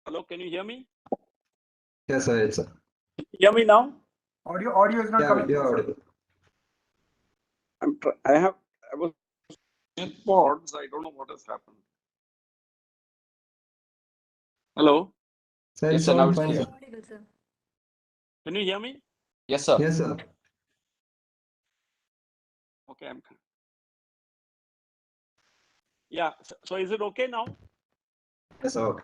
Hello, can you hear me? Yes, sir. Yes, sir. Hear me now? Audio is not coming. You're audible. I was in pods. I don't know what has happened. Hello, Sir, Yes, it's sir, now all it's fine, clear. sir. Audible, sir. can you hear me? Yes, sir. Yes, sir. Okay, yeah. So is it okay now? Yes, sir. Okay.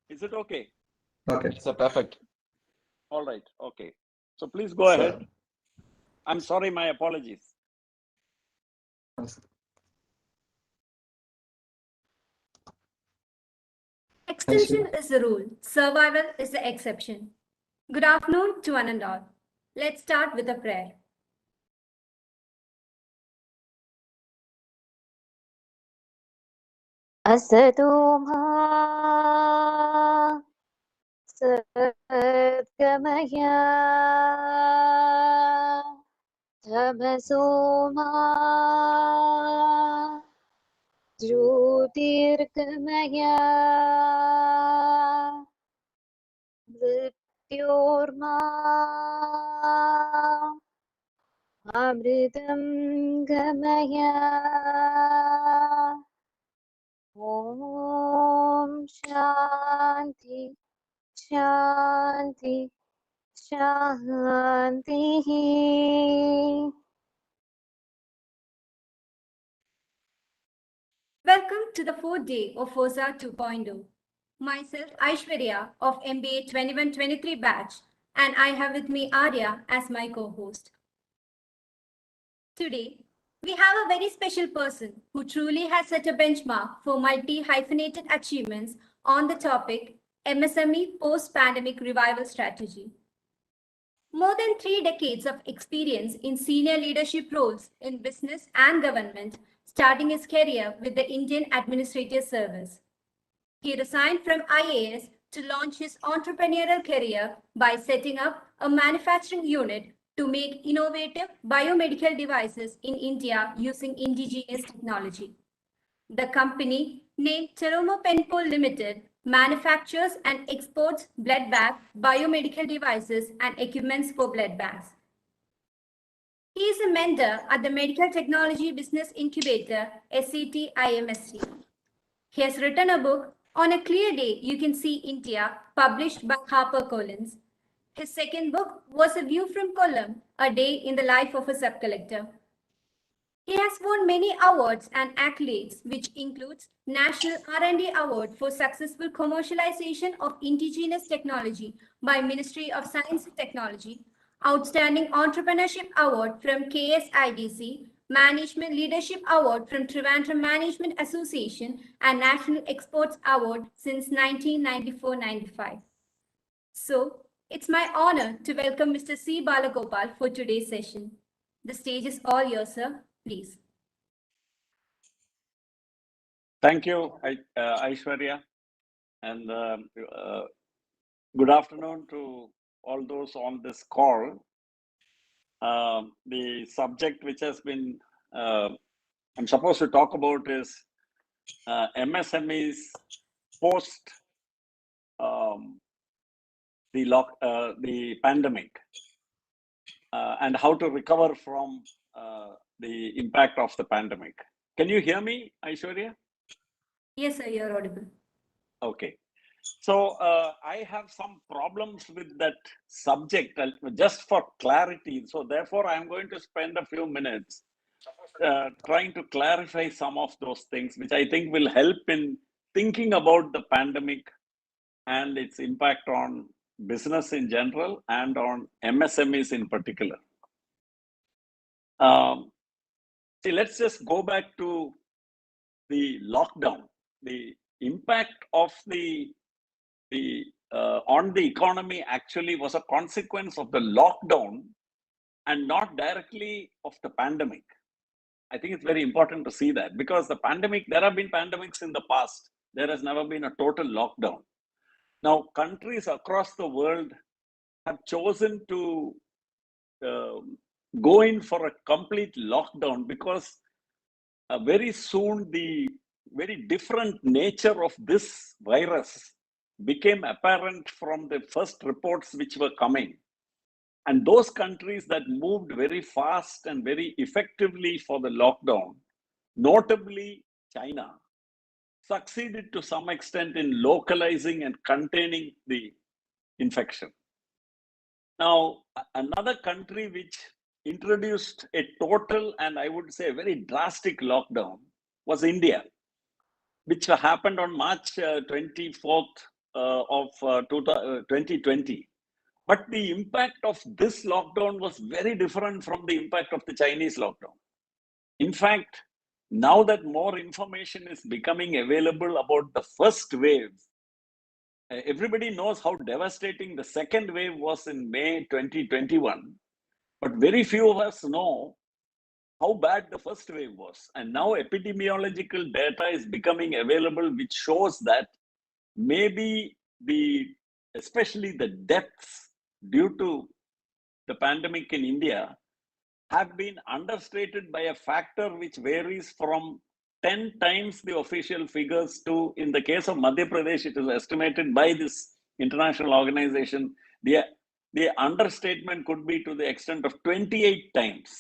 Is it okay? Okay. Yes, sir, perfect. All right. Okay. So please go Sir. ahead. I'm sorry. My apologies. Yes. Extension is the rule, survival is the exception. Good afternoon to one and all. Let's start with a prayer. असतो मा सद्गमय तमसो मा ज्योतिर्गमय मृत्योर्मा अमृतं गमय ॐ शान्ति शान्ति शान्तिः. Welcome to the fourth day of Forza 2.0. Myself, Aishwarya of MBA 21-23 batch, and I have with me Arya as my co-host. Today, we have a very special person who truly has set a benchmark for multi-hyphenated achievements on the topic MSME Post-Pandemic Revival Strategy. More than 3 decades of experience in senior leadership roles in business and government, starting his career with the Indian Administrative Service. He resigned from IAS to launch his entrepreneurial career by setting up a manufacturing unit to make innovative biomedical devices in India using indigenous technology. The company, named Terumo Penpol Limited, manufactures and exports blood bag, biomedical devices, and equipments for blood banks. He is a mentor at the Medical Technology Business Incubator, SCT IMSC. He has written a book, On a Clear Day You Can See India, published by HarperCollins. His second book was A View from Kollam, A Day in the Life of a Sub-Collector. He has won many awards and accolades, which includes National R&D Award for Successful Commercialization of Indigenous Technology by Ministry of Science and Technology, Outstanding Entrepreneurship Award from KSIDC, Management Leadership Award from Trivandrum Management Association, and National Exports Award since 1994-95. So, it's my honor to welcome Mr. C. Balagopal for today's session. The stage is all yours, sir. Please. Thank you, Aishwarya, and good afternoon to all those on this call. The subject which has been I'm supposed to talk about is MSMEs post the pandemic and how to recover from the impact of the pandemic. Can you hear me, Aishwarya? Yes, sir, you're audible. Okay. So I have some problems with that subject just for clarity. So therefore, I'm going to spend a few minutes trying to clarify some of those things, which I think will help in thinking about the pandemic and its impact on business in general and on MSMEs in particular. See, let's just go back to the lockdown. The impact of on the economy actually was a consequence of the lockdown and not directly of the pandemic. I think it's very important to see that, because the pandemic, there have been pandemics in the past. There has never been a total lockdown. Now, countries across the world have chosen to go in for a complete lockdown because very soon the very different nature of this virus became apparent from the first reports which were coming. And those countries that moved very fast and very effectively for the lockdown, notably China, succeeded to some extent in localizing and containing the infection. Now, another country which introduced a total and I would say a very drastic lockdown was India, which happened on March 24th of 2020. But the impact of this lockdown was very different from the impact of the Chinese lockdown. In fact, now that more information is becoming available about the first wave, everybody knows how devastating the second wave was in May 2021, but very few of us know how bad the first wave was. And now epidemiological data is becoming available, which shows that maybe especially the deaths due to the pandemic in India have been understated by a factor which varies from 10 times the official figures to, in the case of Madhya Pradesh, it is estimated by this international organization, the understatement could be to the extent of 28 times.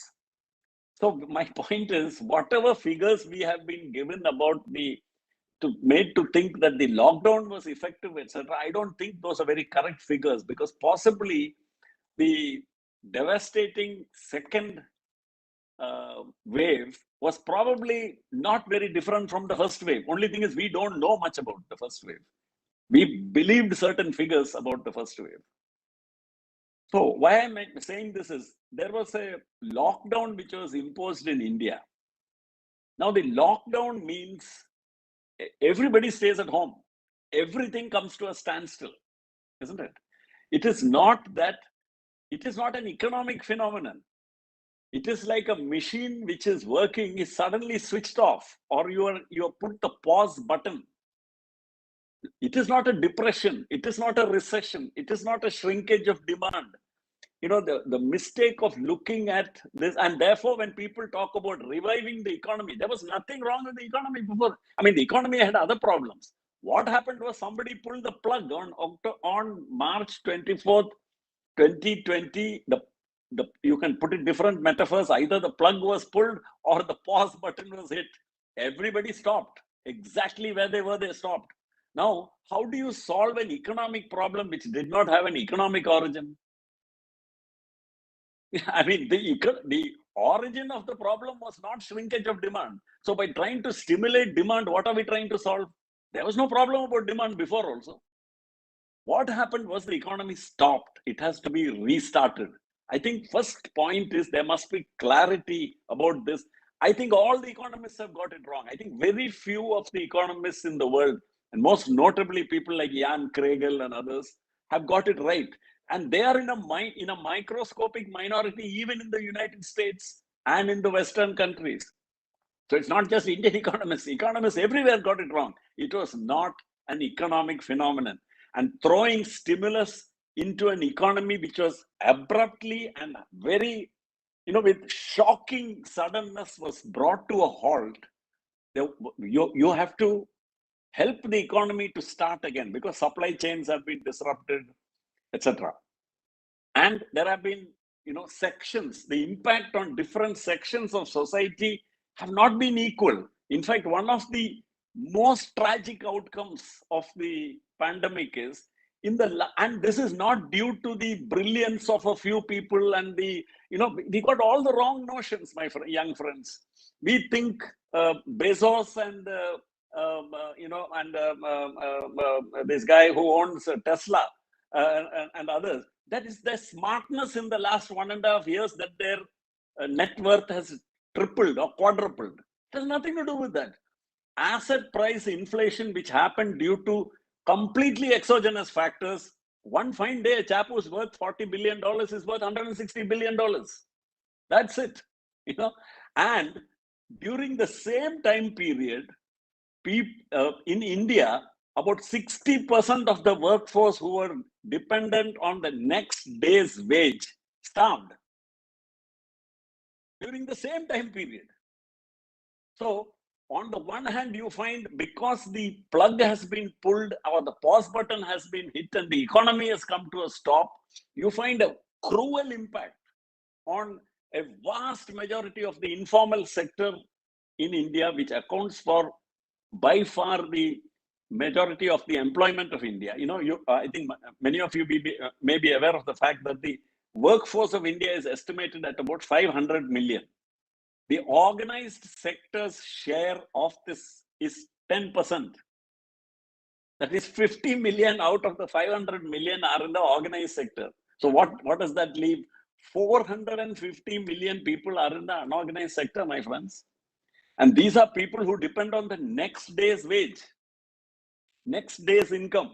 So my point is, whatever figures we have been given about made to think that the lockdown was effective, etc., I don't think those are very correct figures, because possibly the devastating second wave was probably not very different from the first wave. Only thing is, we don't know much about the first wave. We believed certain figures about the first wave. So why I'm saying this is, there was a lockdown which was imposed in India. Now the lockdown means everybody stays at home. Everything comes to a standstill, isn't it? It is not an economic phenomenon. It is like a machine which is working is suddenly switched off, or you put the pause button. It is not a depression. It is not a recession. It is not a shrinkage of demand. You know, the mistake of looking at this, and therefore when people talk about reviving the economy, there was nothing wrong with the economy before. I mean, the economy had other problems. What happened was somebody pulled the plug on March 24th, 2020. You can put it different metaphors. Either the plug was pulled or the pause button was hit. Everybody stopped. Exactly where they were, they stopped. Now, how do you solve an economic problem which did not have an economic origin? I mean, the origin of the problem was not shrinkage of demand. So by trying to stimulate demand, what are we trying to solve? There was no problem about demand before also. What happened was the economy stopped. It has to be restarted. I think first point is there must be clarity about this. I think all the economists have got it wrong. I think very few of the economists in the world, and most notably people like Jan Kregel and others, have got it right. And they are in a microscopic minority, even in the United States and in the Western countries. So it's not just Indian economists. Economists everywhere got it wrong. It was not an economic phenomenon. And throwing stimulus into an economy which was abruptly and very, with shocking suddenness was brought to a halt, you have to help the economy to start again, because supply chains have been disrupted, etc. And there have been, sections, the impact on different sections of society have not been equal. In fact, one of the most tragic outcomes of the pandemic is and this is not due to the brilliance of a few people and we got all the wrong notions, my young friends. We think Bezos and this guy who owns Tesla and others, that is their smartness in the last 1.5 years that their net worth has tripled or quadrupled. It has nothing to do with that. Asset price inflation, which happened due to completely exogenous factors. One fine day, a chap who's worth $40 billion is worth $160 billion. That's it. And during the same time period, in India, about 60% of the workforce who were dependent on the next day's wage starved during the same time period. So on the one hand, you find because the plug has been pulled or the pause button has been hit and the economy has come to a stop, you find a cruel impact on a vast majority of the informal sector in India, which accounts for by far the majority of the employment of India. You know, I think many of you may be aware of the fact that the workforce of India is estimated at about 500 million. The organized sector's share of this is 10%. That is 50 million out of the 500 million are in the organized sector. So what does that leave? 450 million people are in the unorganized sector, my friends. And these are people who depend on the next day's wage, next day's income.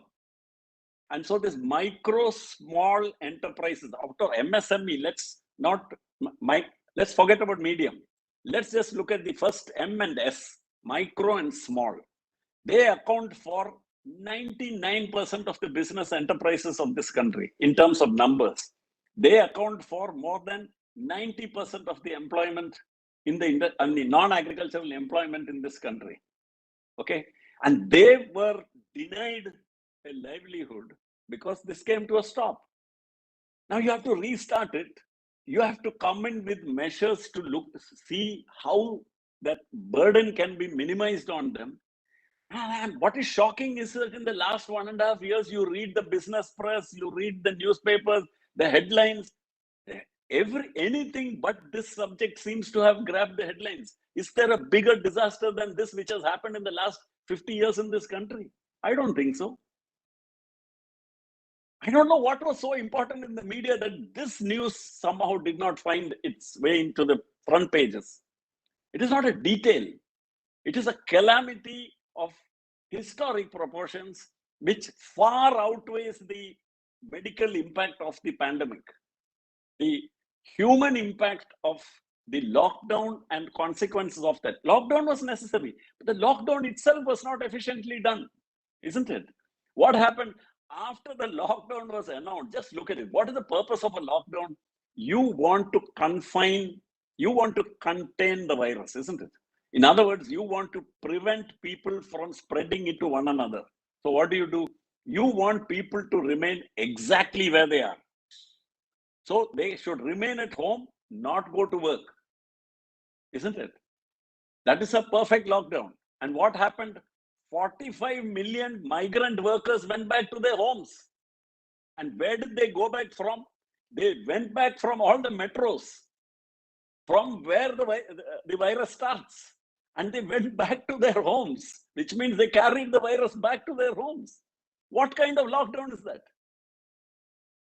And so this micro, small enterprises, after MSME, let's forget about medium. Let's just look at the first M and S, micro and small. They account for 99% of the business enterprises of this country in terms of numbers. They account for more than 90% of the employment in the non-agricultural employment in this country. Okay, and they were denied a livelihood because this came to a stop. Now you have to restart it. You have to come in with measures to see how that burden can be minimized on them. And what is shocking is that in the last 1.5 years, you read the business press, you read the newspapers, the headlines, anything but this subject seems to have grabbed the headlines. Is there a bigger disaster than this which has happened in the last 50 years in this country? I don't think so. I don't know what was so important in the media that this news somehow did not find its way into the front pages. It is not a detail. It is a calamity of historic proportions, which far outweighs the medical impact of the pandemic. The human impact of the lockdown and consequences of that. Lockdown was necessary, but the lockdown itself was not efficiently done, isn't it? What happened after the lockdown was announced? Just look at it. What is the purpose of a lockdown? You want to contain the virus, isn't it? In other words, you want to prevent people from spreading it to one another. So what do? You want people to remain exactly where they are. So they should remain at home, not go to work, isn't it? That is a perfect lockdown. And what happened? 45 million migrant workers went back to their homes. And where did they go back from? They went back from all the metros, from where the virus starts. And they went back to their homes, which means they carried the virus back to their homes. What kind of lockdown is that?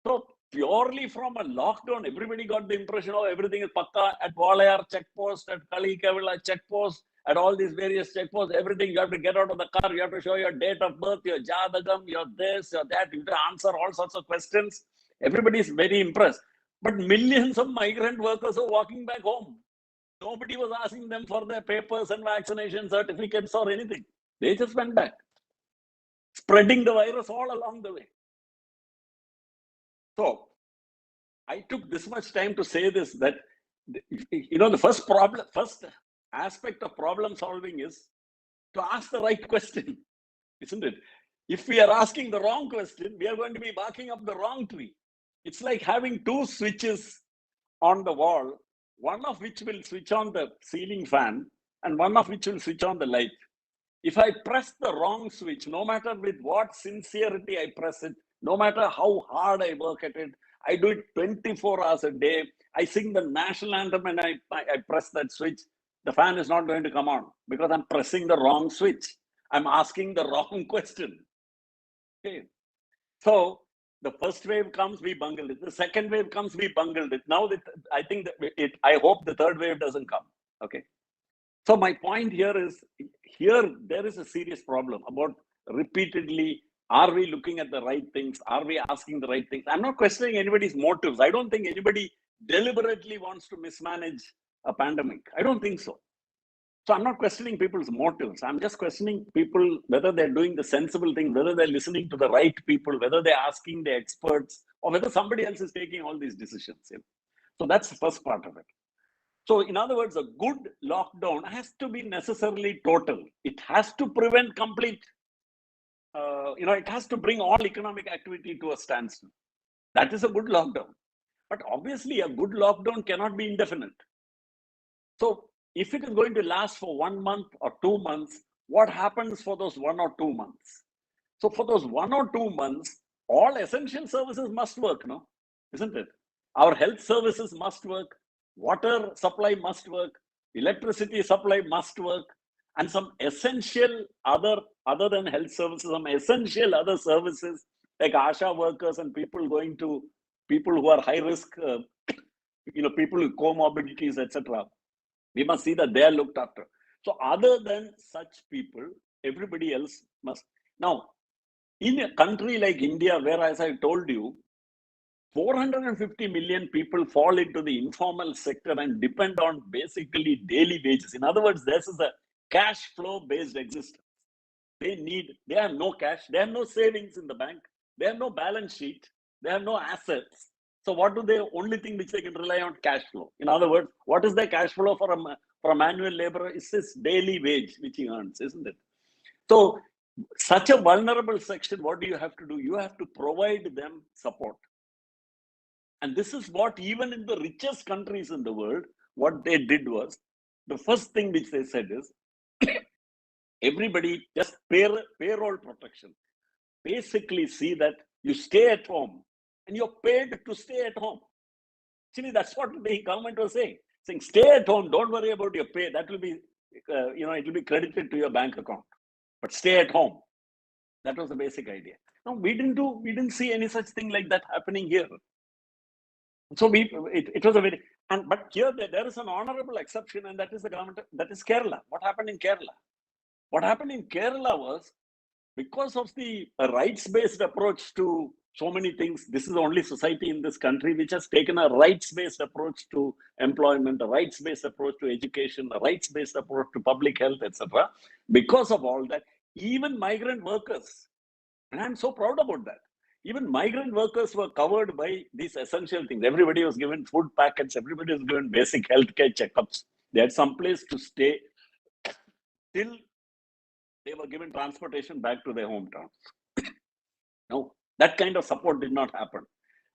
So purely from a lockdown, everybody got the impression, oh, everything is pakka at Walayar checkpost, at Kalikavila checkpost, at all these various checkposts, everything you have to get out of the car, you have to show your date of birth, your jadagam, your this, your that, you have to answer all sorts of questions. Everybody is very impressed. But millions of migrant workers are walking back home. Nobody was asking them for their papers and vaccination certificates or anything. They just went back, spreading the virus all along the way. So I took this much time to say this, that, you know, the first aspect of problem solving is to ask the right question, isn't it? If we are asking the wrong question, we are going to be barking up the wrong tree. It's like having two switches on the wall, one of which will switch on the ceiling fan and one of which will switch on the light. If I press the wrong switch, no matter with what sincerity I press it, no matter how hard I work at it, I do it 24 hours a day, I sing the national anthem and I press that switch, the fan is not going to come on because I'm pressing the wrong switch. I'm asking the wrong question. Okay. So the first wave comes, we bungled it. The second wave comes, we bungled it. Now I think that I hope the third wave doesn't come. Okay. So my point here is, there is a serious problem about repeatedly, are we looking at the right things? Are we asking the right things? I'm not questioning anybody's motives. I don't think anybody deliberately wants to mismanage a pandemic. I don't think so. So I'm not questioning people's motives. I'm just questioning people, whether they're doing the sensible thing, whether they're listening to the right people, whether they're asking the experts, or whether somebody else is taking all these decisions. You know? So that's the first part of it. So in other words, a good lockdown has to be necessarily total. It has to prevent complete, it has to bring all economic activity to a standstill. That is a good lockdown. But obviously a good lockdown cannot be indefinite. So if it is going to last for 1 month or 2 months, what happens for those 1 or 2 months? So for those 1 or 2 months, all essential services must work, no? Isn't it? Our health services must work, water supply must work, electricity supply must work, and some essential other than health services, some essential other services like ASHA workers and people going to people who are high risk, people with comorbidities, etc. We must see that they are looked after. So other than such people, everybody else must. Now, in a country like India, where, as I told you, 450 million people fall into the informal sector and depend on basically daily wages. In other words, this is a cash flow based existence. They have no cash, they have no savings in the bank, they have no balance sheet, they have no assets. So what do they, only thing which they can rely on? Cash flow. In other words, what is their cash flow for a manual laborer? It's his daily wage which he earns, isn't it? So such a vulnerable section, what do you have to do? You have to provide them support. And this is what, even in the richest countries in the world, what they did was, the first thing which they said is, everybody just payroll protection. Basically see that you stay at home and you're paid to stay at home. Actually, that's what the government was saying. Stay at home, don't worry about your pay. That will be, it will be credited to your bank account. But stay at home. That was the basic idea. No, we didn't see any such thing like that happening here. So it was a very, but here there is an honorable exception, and that is the government, that is Kerala. What happened in Kerala? What happened in Kerala was, because of the rights-based approach to so many things, this is the only society in this country which has taken a rights-based approach to employment, a rights-based approach to education, a rights-based approach to public health, etc. Because of all that, even migrant workers, and I'm so proud about that, even migrant workers were covered by these essential things. Everybody was given food packets, everybody was given basic healthcare checkups. They had some place to stay till they were given transportation back to their hometowns. No, that kind of support did not happen.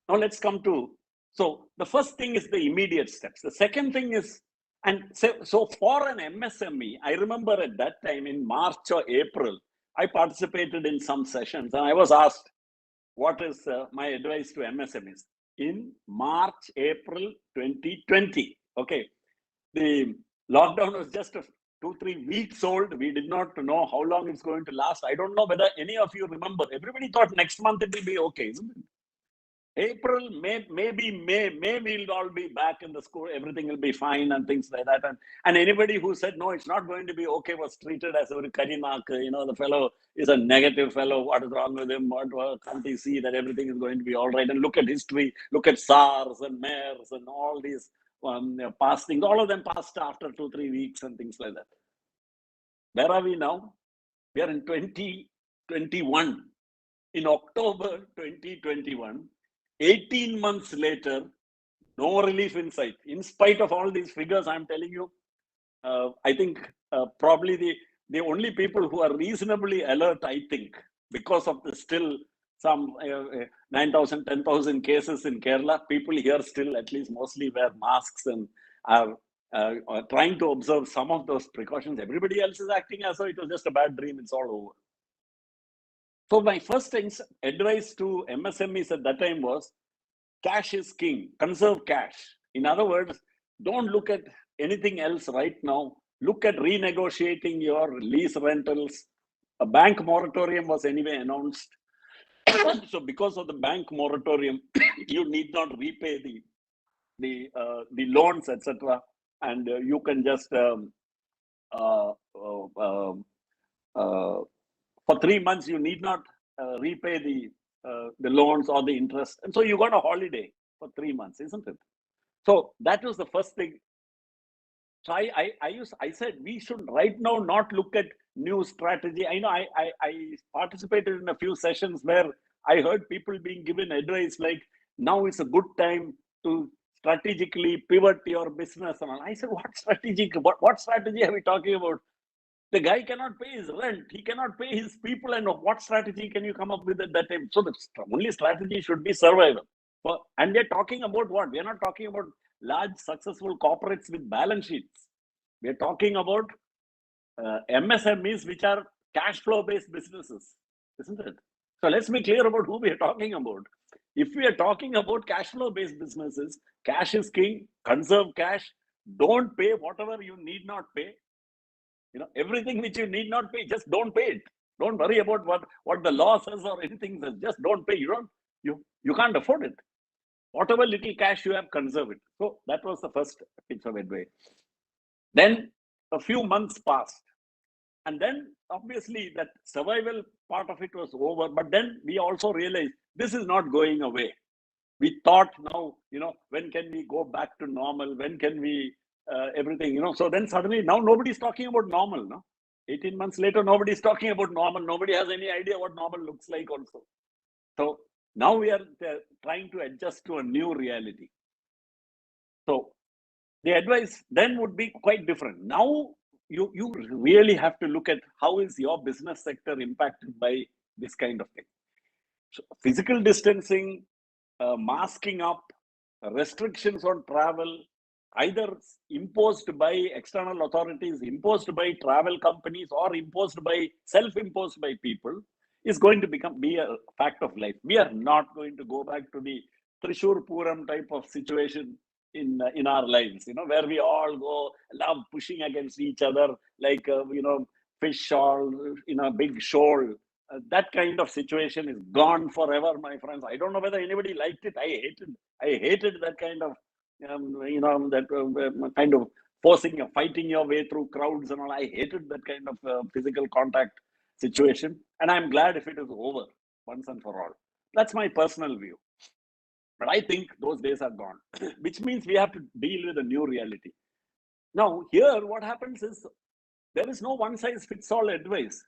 Now let's come to, so the first thing is the immediate steps. The second thing is, and so for an MSME, I remember at that time in March or April, I participated in some sessions and I was asked, what is my advice to MSMEs? In March, April 2020, okay. The lockdown was just 2-3 weeks old. We did not know how long it's going to last. I don't know whether any of you remember. Everybody thought next month it will be okay, isn't it? April, maybe May we'll all be back in the school. Everything will be fine and things like that. And anybody who said, no, it's not going to be okay, was treated as a Karinak, the fellow is a negative fellow. What is wrong with him? What can't he see that everything is going to be all right? And look at history, look at SARS and MERS and all these past things. All of them passed after 2-3 weeks and things like that. Where are we now? We are in 2021. In October 2021, 18 months later, no relief in sight. In spite of all these figures I'm telling you, I think probably the only people who are reasonably alert, I think, because of the still some 9,000, 10,000 cases in Kerala, people here still at least mostly wear masks and are trying to observe some of those precautions. Everybody else is acting as though it was just a bad dream, it's all over. So my first advice to MSMEs at that time was, cash is king, conserve cash. In other words, don't look at anything else right now. Look at renegotiating your lease rentals. A bank moratorium was anyway announced. So because of the bank moratorium, you need not repay the loans, etc. And you can just for 3 months you need not repay the loans or the interest, and so you got a holiday for 3 months, isn't it? So that was the first thing. So I said we should right now not look at new strategy. I know I participated in a few sessions where I heard people being given advice like, now is a good time to strategically pivot your business. And all. I said, what strategic? What strategy are we talking about? The guy cannot pay his rent. He cannot pay his people. And what strategy can you come up with at that time? So the only strategy should be survival. And we're talking about what? We're not talking about large successful corporates with balance sheets. We're talking about MSMEs, which are cash flow based businesses, isn't it? So let's be clear about who we are talking about. If we are talking about cash flow based businesses, cash is king, conserve cash, don't pay whatever you need not pay. Everything which you need not pay, just don't pay it. Don't worry about what the law says or anything says. Just don't pay. You can't afford it. Whatever little cash you have, conserve it. So that was the first piece of advice. Then a few months passed. And then obviously that survival part of it was over. But then we also realized this is not going away. We thought now, when can we go back to normal? When can we everything, So then suddenly now nobody's talking about normal. No, 18 months later, nobody's talking about normal. Nobody has any idea what normal looks like also. So now we are trying to adjust to a new reality. So the advice then would be quite different. Now you really have to look at how is your business sector impacted by this kind of thing. So physical distancing, masking up, restrictions on travel, either imposed by external authorities, imposed by travel companies, or self-imposed by people, is going to be a fact of life. We are not going to go back to the Trishur Puram type of situation in our lives, where we all go love pushing against each other like fish all in a big shoal. That kind of situation is gone forever, my friends. I don't know whether anybody liked it. I hated that kind of kind of fighting your way through crowds and all. I hated that kind of physical contact situation, and I'm glad if it is over once and for all. That's my personal view. But I think those days are gone, which means we have to deal with a new reality. Now, here what happens is there is no one size fits all advice.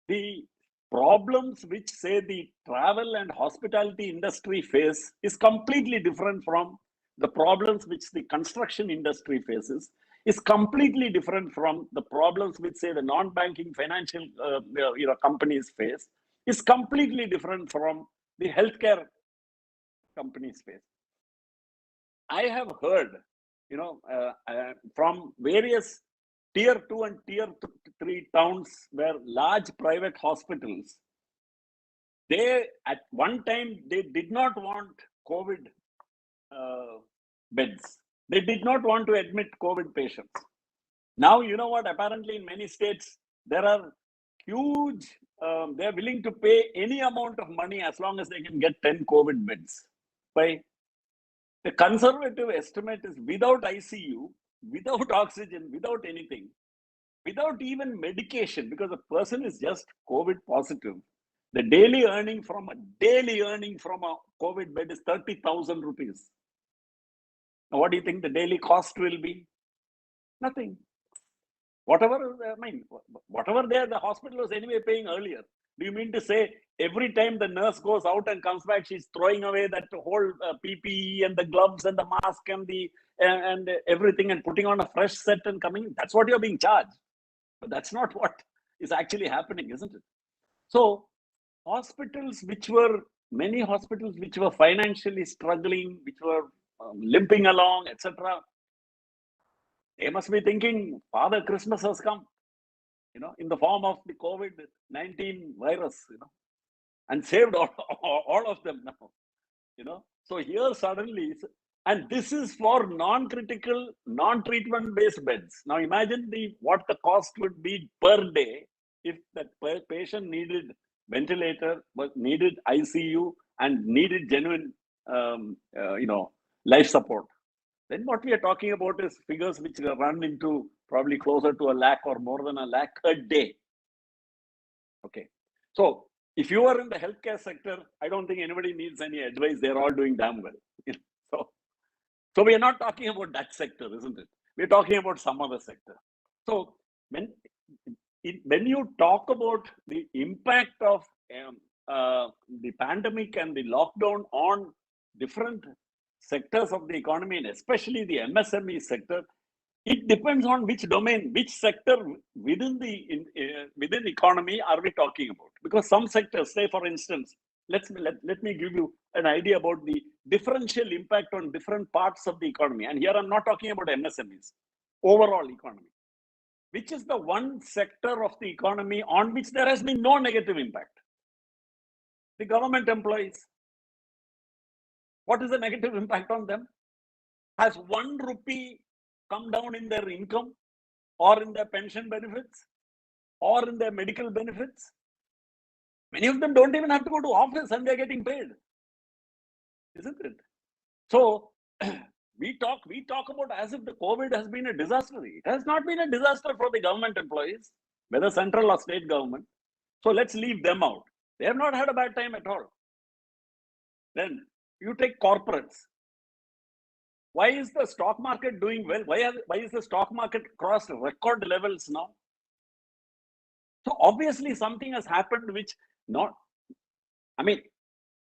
The problems which, say, the travel and hospitality industry face is completely different from the problems which the construction industry faces, is completely different from the problems which, say, the non-banking financial companies face, is completely different from the healthcare companies face. I have heard, from various tier 2 and tier 3 towns where large private hospitals, they at one time, they did not want COVID beds. They did not want to admit COVID patients. Now, you know what? Apparently in many states, there are huge, they're willing to pay any amount of money as long as they can get 10 COVID beds. The conservative estimate is without ICU, without oxygen, without anything, without even medication, because a person is just COVID positive. The daily earning from a COVID bed is 30,000 rupees. Now, what do you think the daily cost will be? Nothing. Whatever the hospital was anyway paying earlier. Do you mean to say every time the nurse goes out and comes back, she's throwing away that whole PPE and the gloves and the mask and everything and putting on a fresh set and coming? That's what you're being charged. But that's not what is actually happening, isn't it? So many hospitals which were financially struggling, which were limping along, etc., they must be thinking, Father Christmas has come, in the form of the COVID-19 virus, and saved all of them now, So here suddenly, and this is for non-critical, non-treatment based beds. Now imagine what the cost would be per day if that patient needed ventilator, but needed ICU and needed genuine, life support. Then what we are talking about is figures which run into probably closer to 1 lakh or more than 1 lakh a day. Okay. So if you are in the healthcare sector, I don't think anybody needs any advice. They're all doing damn well. So we are not talking about that sector, isn't it? We're talking about some other sector. So when you talk about the impact of the pandemic and the lockdown on different sectors of the economy, and especially the MSME sector, it depends on which domain, which sector within the within economy are we talking about. Because some sectors, say for instance, let me give you an idea about the differential impact on different parts of the economy. And here I'm not talking about MSMEs, overall economy. Which is the one sector of the economy on which there has been no negative impact? The government employees. What is the negative impact on them? Has 1 rupee come down in their income or in their pension benefits or in their medical benefits? Many of them don't even have to go to office and they're getting paid, isn't it? So we talk about as if the COVID has been a disaster. It has not been a disaster for the government employees, whether central or state government. So let's leave them out. They have not had a bad time at all. Then you take corporates. Why is the stock market doing well? Why is the stock market crossed record levels now? So obviously something has happened which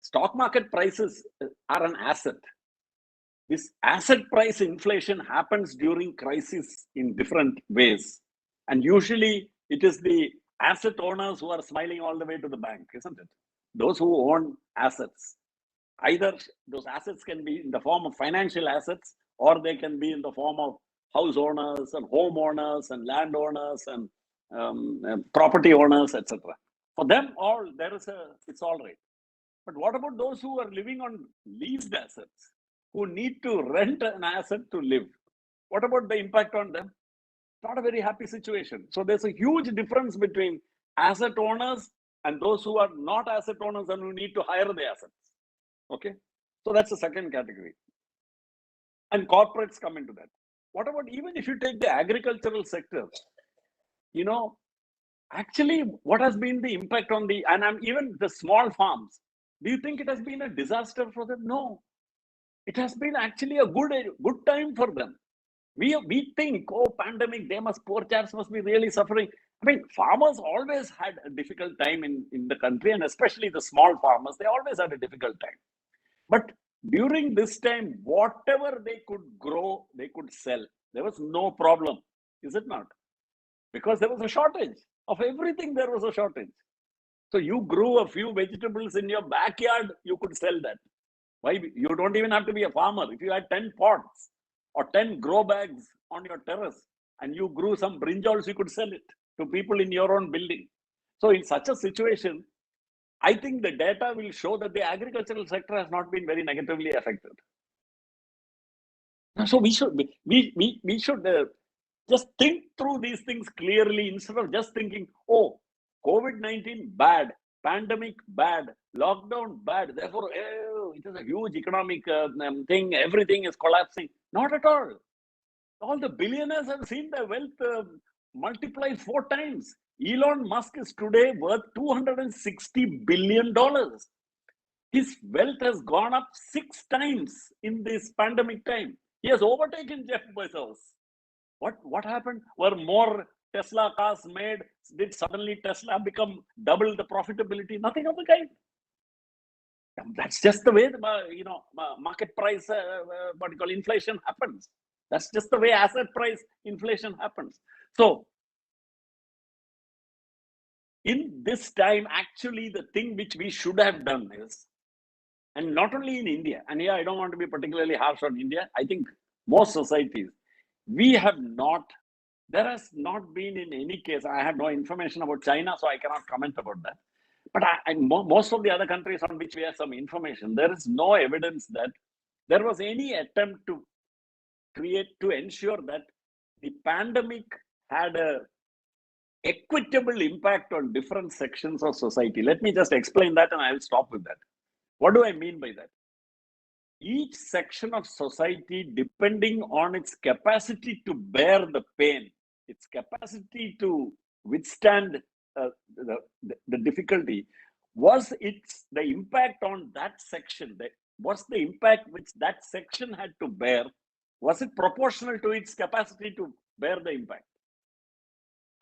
stock market prices are an asset. This asset price inflation happens during crisis in different ways. And usually it is the asset owners who are smiling all the way to the bank, isn't it? Those who own assets. Either those assets can be in the form of financial assets, or they can be in the form of house owners and homeowners and landowners and property owners, etc. For them all, it's all right. But what about those who are living on leased assets, who need to rent an asset to live? What about the impact on them? Not a very happy situation. So there's a huge difference between asset owners and those who are not asset owners and who need to hire the assets. Okay, so that's the second category. And corporates come into that. What about even if you take the agricultural sector? Actually, what has been the impact on even the small farms? Do you think it has been a disaster for them? No, it has been actually a good time for them. We think, oh, pandemic, poor chaps must be really suffering. I mean, farmers always had a difficult time in the country, and especially the small farmers, they always had a difficult time. But during this time, whatever they could grow, they could sell. There was no problem, is it not? Because there was a shortage of everything. There was a shortage. So you grew a few vegetables in your backyard, you could sell that. Why? You don't even have to be a farmer. If you had 10 pots or 10 grow bags on your terrace and you grew some brinjals, you could sell it to people in your own building. So in such a situation, I think the data will show that the agricultural sector has not been very negatively affected. So we should just think through these things clearly instead of just thinking, oh, COVID-19 bad, pandemic bad, lockdown bad, therefore it is a huge economic thing, everything is collapsing. Not at all. All the billionaires have seen their wealth multiply 4 times. Elon Musk is today worth $260 billion. His wealth has gone up 6 times in this pandemic time. He has overtaken Jeff Bezos. What happened? Were more Tesla cars made? Did suddenly Tesla become double the profitability? Nothing of the kind. That's just the way the market price, inflation happens. That's just the way asset price inflation happens. So in this time, actually, the thing which we should have done is, and not only in India, and here I don't want to be particularly harsh on India, I think most societies, there has not been in any case, I have no information about China, so I cannot comment about that. But most of the other countries on which we have some information, there is no evidence that there was any attempt to ensure that the pandemic had a equitable impact on different sections of society. Let me just explain that and I'll stop with that. What do I mean by that? Each section of society, depending on its capacity to bear the pain, its capacity to withstand the difficulty, was the impact on that section, what's the impact which that section had to bear, was it proportional to its capacity to bear the impact?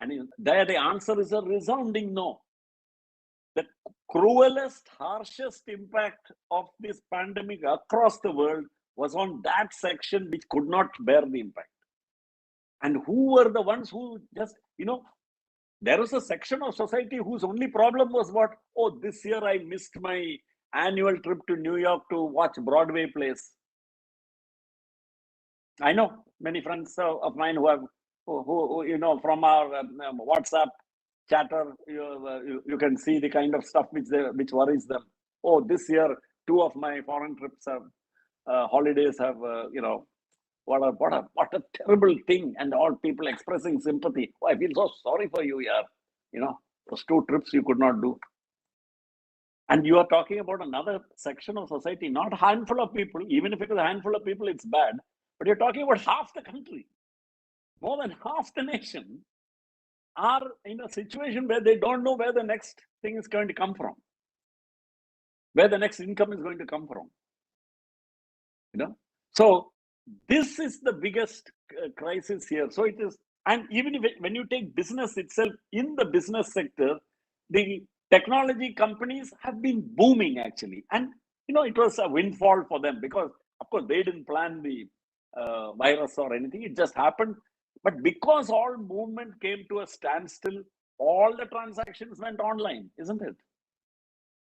And there the answer is a resounding no. The cruelest, harshest impact of this pandemic across the world was on that section which could not bear the impact. And who were the ones who just, there was a section of society whose only problem was what? Oh, this year I missed my annual trip to New York to watch Broadway plays. I know many friends of mine who have, who from our WhatsApp chatter, you can see the kind of stuff which worries them. Oh, this year, 2 of my foreign trips have, holidays have, what a terrible thing, and all people expressing sympathy. Oh, I feel so sorry for you, yeah. Those 2 trips you could not do. And you are talking about another section of society, not a handful of people. Even if it is a handful of people, it's bad. But you're talking about half the country. More than half the nation are in a situation where they don't know where the next thing is going to come from, where the next income is going to come from. So this is the biggest crisis here. So it is, and even when you take business itself, in the business sector, the technology companies have been booming actually. And, it was a windfall for them because, of course, they didn't plan the virus or anything. It just happened. But because all movement came to a standstill, all the transactions went online, isn't it?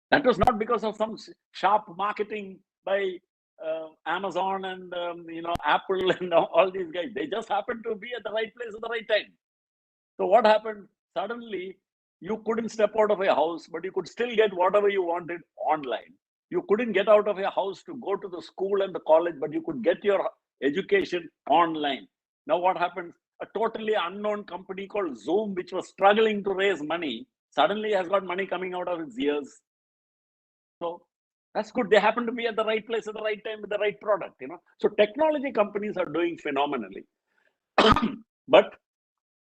That was not because of some sharp marketing by Amazon and Apple and all these guys. They just happened to be at the right place at the right time. So what happened? Suddenly, you couldn't step out of your house, but you could still get whatever you wanted online. You couldn't get out of your house to go to the school and the college, but you could get your education online. Now what happened? A totally unknown company called Zoom, which was struggling to raise money, suddenly has got money coming out of its ears. So that's good. They happen to be at the right place at the right time with the right product, So technology companies are doing phenomenally. But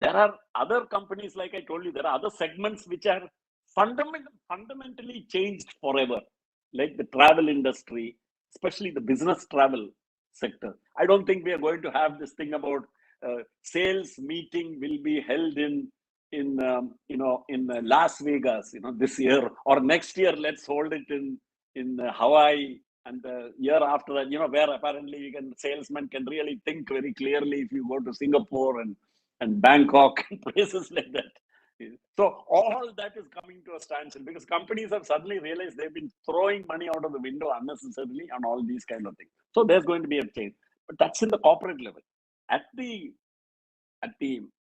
there are other companies, like I told you, there are other segments which are fundamentally changed forever, like the travel industry, especially the business travel sector. I don't think we are going to have this thing about sales meeting will be held in Las Vegas, this year, or next year. Let's hold it in Hawaii, and the year after that, where apparently salesmen can really think very clearly if you go to Singapore and Bangkok and places like that. So all that is coming to a standstill because companies have suddenly realized they've been throwing money out of the window unnecessarily on all these kind of things. So there's going to be a change, but that's in the corporate level. At the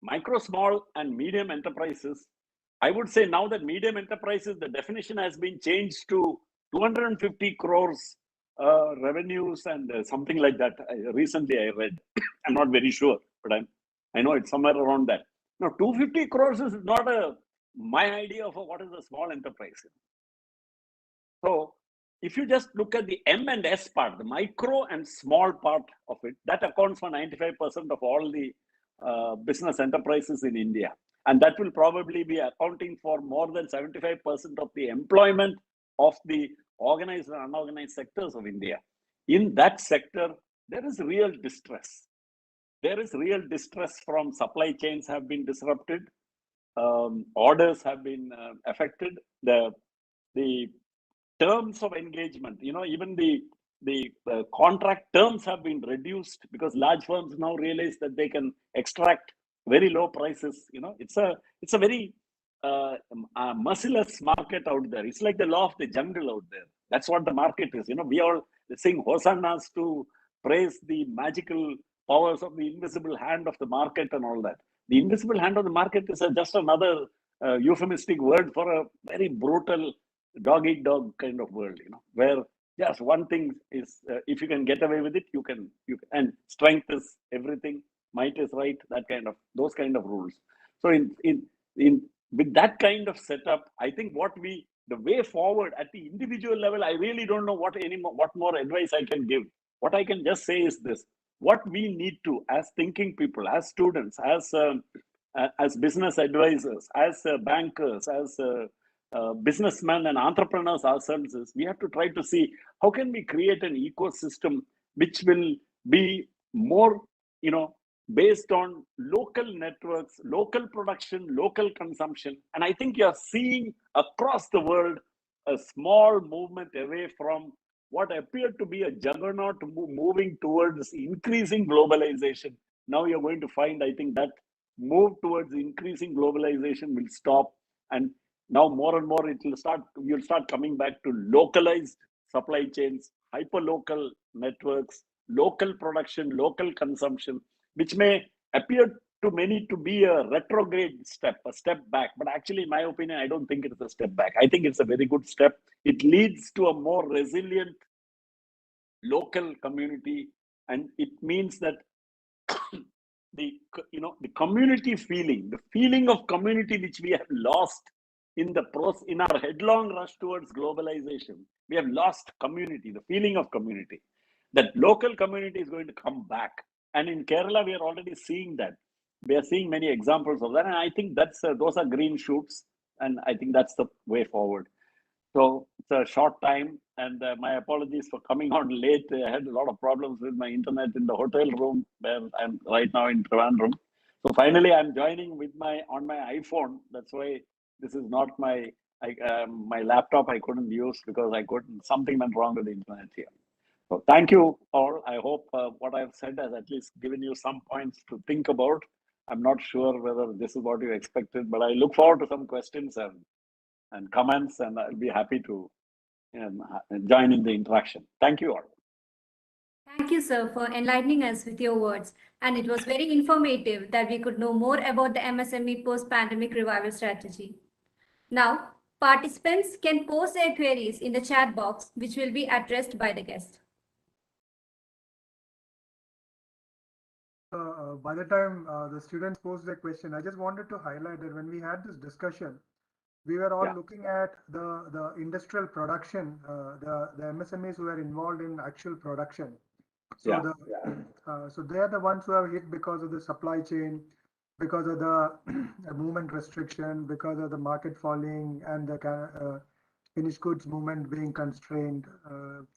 micro, small, and medium enterprises, I would say now that medium enterprises, the definition has been changed to 250 crores revenues and something like that. Recently, I read. I'm not very sure, but I know it's somewhere around that. Now, 250 crores is not my idea of what is a small enterprise. So if you just look at the M and S part, the micro and small part of it, that accounts for 95% of all the business enterprises in India. And that will probably be accounting for more than 75% of the employment of the organized and unorganized sectors of India. In that sector, there is real distress. There is real distress from supply chains have been disrupted. Orders have been affected. The terms of engagement, even the contract terms have been reduced because large firms now realize that they can extract very low prices. It's a very merciless market out there. It's like the law of the jungle out there. That's what the market is. We all sing hosannas to praise the magical powers of the invisible hand of the market and all that. The invisible hand of the market is just another euphemistic word for a very brutal dog-eat-dog kind of world, where just one thing is, if you can get away with it, you can, and strength is everything, might is right, those kind of rules. So with that kind of setup, I think the way forward at the individual level, I really don't know what more advice I can give. What I can just say is this: what we need to, as thinking people, as students, as business advisors, as bankers, as businessmen and entrepreneurs ourselves, is we have to try to see how can we create an ecosystem which will be more, based on local networks, local production, local consumption. And I think you're seeing across the world a small movement away from what appeared to be a juggernaut moving towards increasing globalization. Now you're going to find, I think, that move towards increasing globalization will stop. And now more and more you'll start coming back to localized supply chains, hyper-local networks, local production, local consumption, which may appear to many to be a retrograde step, a step back. But actually, in my opinion, I don't think it's a step back. I think it's a very good step. It leads to a more resilient local community, and it means that the community feeling, the feeling of community which we have lost in our headlong rush towards globalization. We have lost community, the feeling of community. That local community is going to come back, and in Kerala we are already seeing that. We are seeing many examples of that, and I think those are green shoots, and I think that's the way forward. So it's a short time, and my apologies for coming on late. I had a lot of problems with my internet in the hotel room where I'm right now in Trivandrum. So finally, I'm joining on my iPhone. That's why this is not my laptop. I couldn't use because something went wrong with the internet here. So thank you all. I hope what I've said has at least given you some points to think about. I'm not sure whether this is what you expected, but I look forward to some questions and comments, and I'll be happy to join in the interaction. Thank you all. Thank you, sir, for enlightening us with your words. And it was very informative that we could know more about the MSME post-pandemic revival strategy. Now, participants can post their queries in the chat box, which will be addressed by the guest. By the time the students post their question, I just wanted to highlight that when we had this discussion, we were all looking at the industrial production, the MSMEs who are involved in actual production. So so they are the ones who are hit because of the supply chain, because of the movement restriction, because of the market falling, and the finished goods movement being constrained,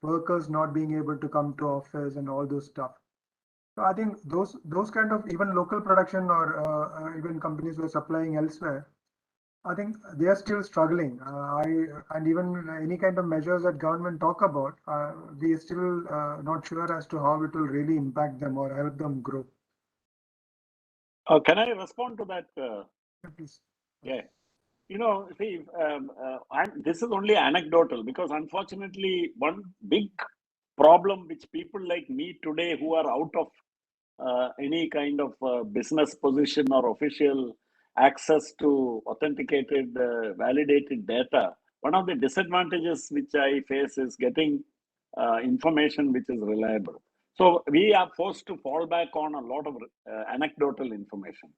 workers not being able to come to office, and all those stuff. So I think those kind of even local production or even companies who are supplying elsewhere, I think they are still struggling. And even any kind of measures that government talk about, we are still not sure as to how it will really impact them or help them grow. Can I respond to that? Please. Yeah. See, this is only anecdotal because unfortunately, one big problem which people like me today who are out of any kind of business position or official access to authenticated, validated data, one of the disadvantages which I face is getting information which is reliable. So we are forced to fall back on a lot of anecdotal information.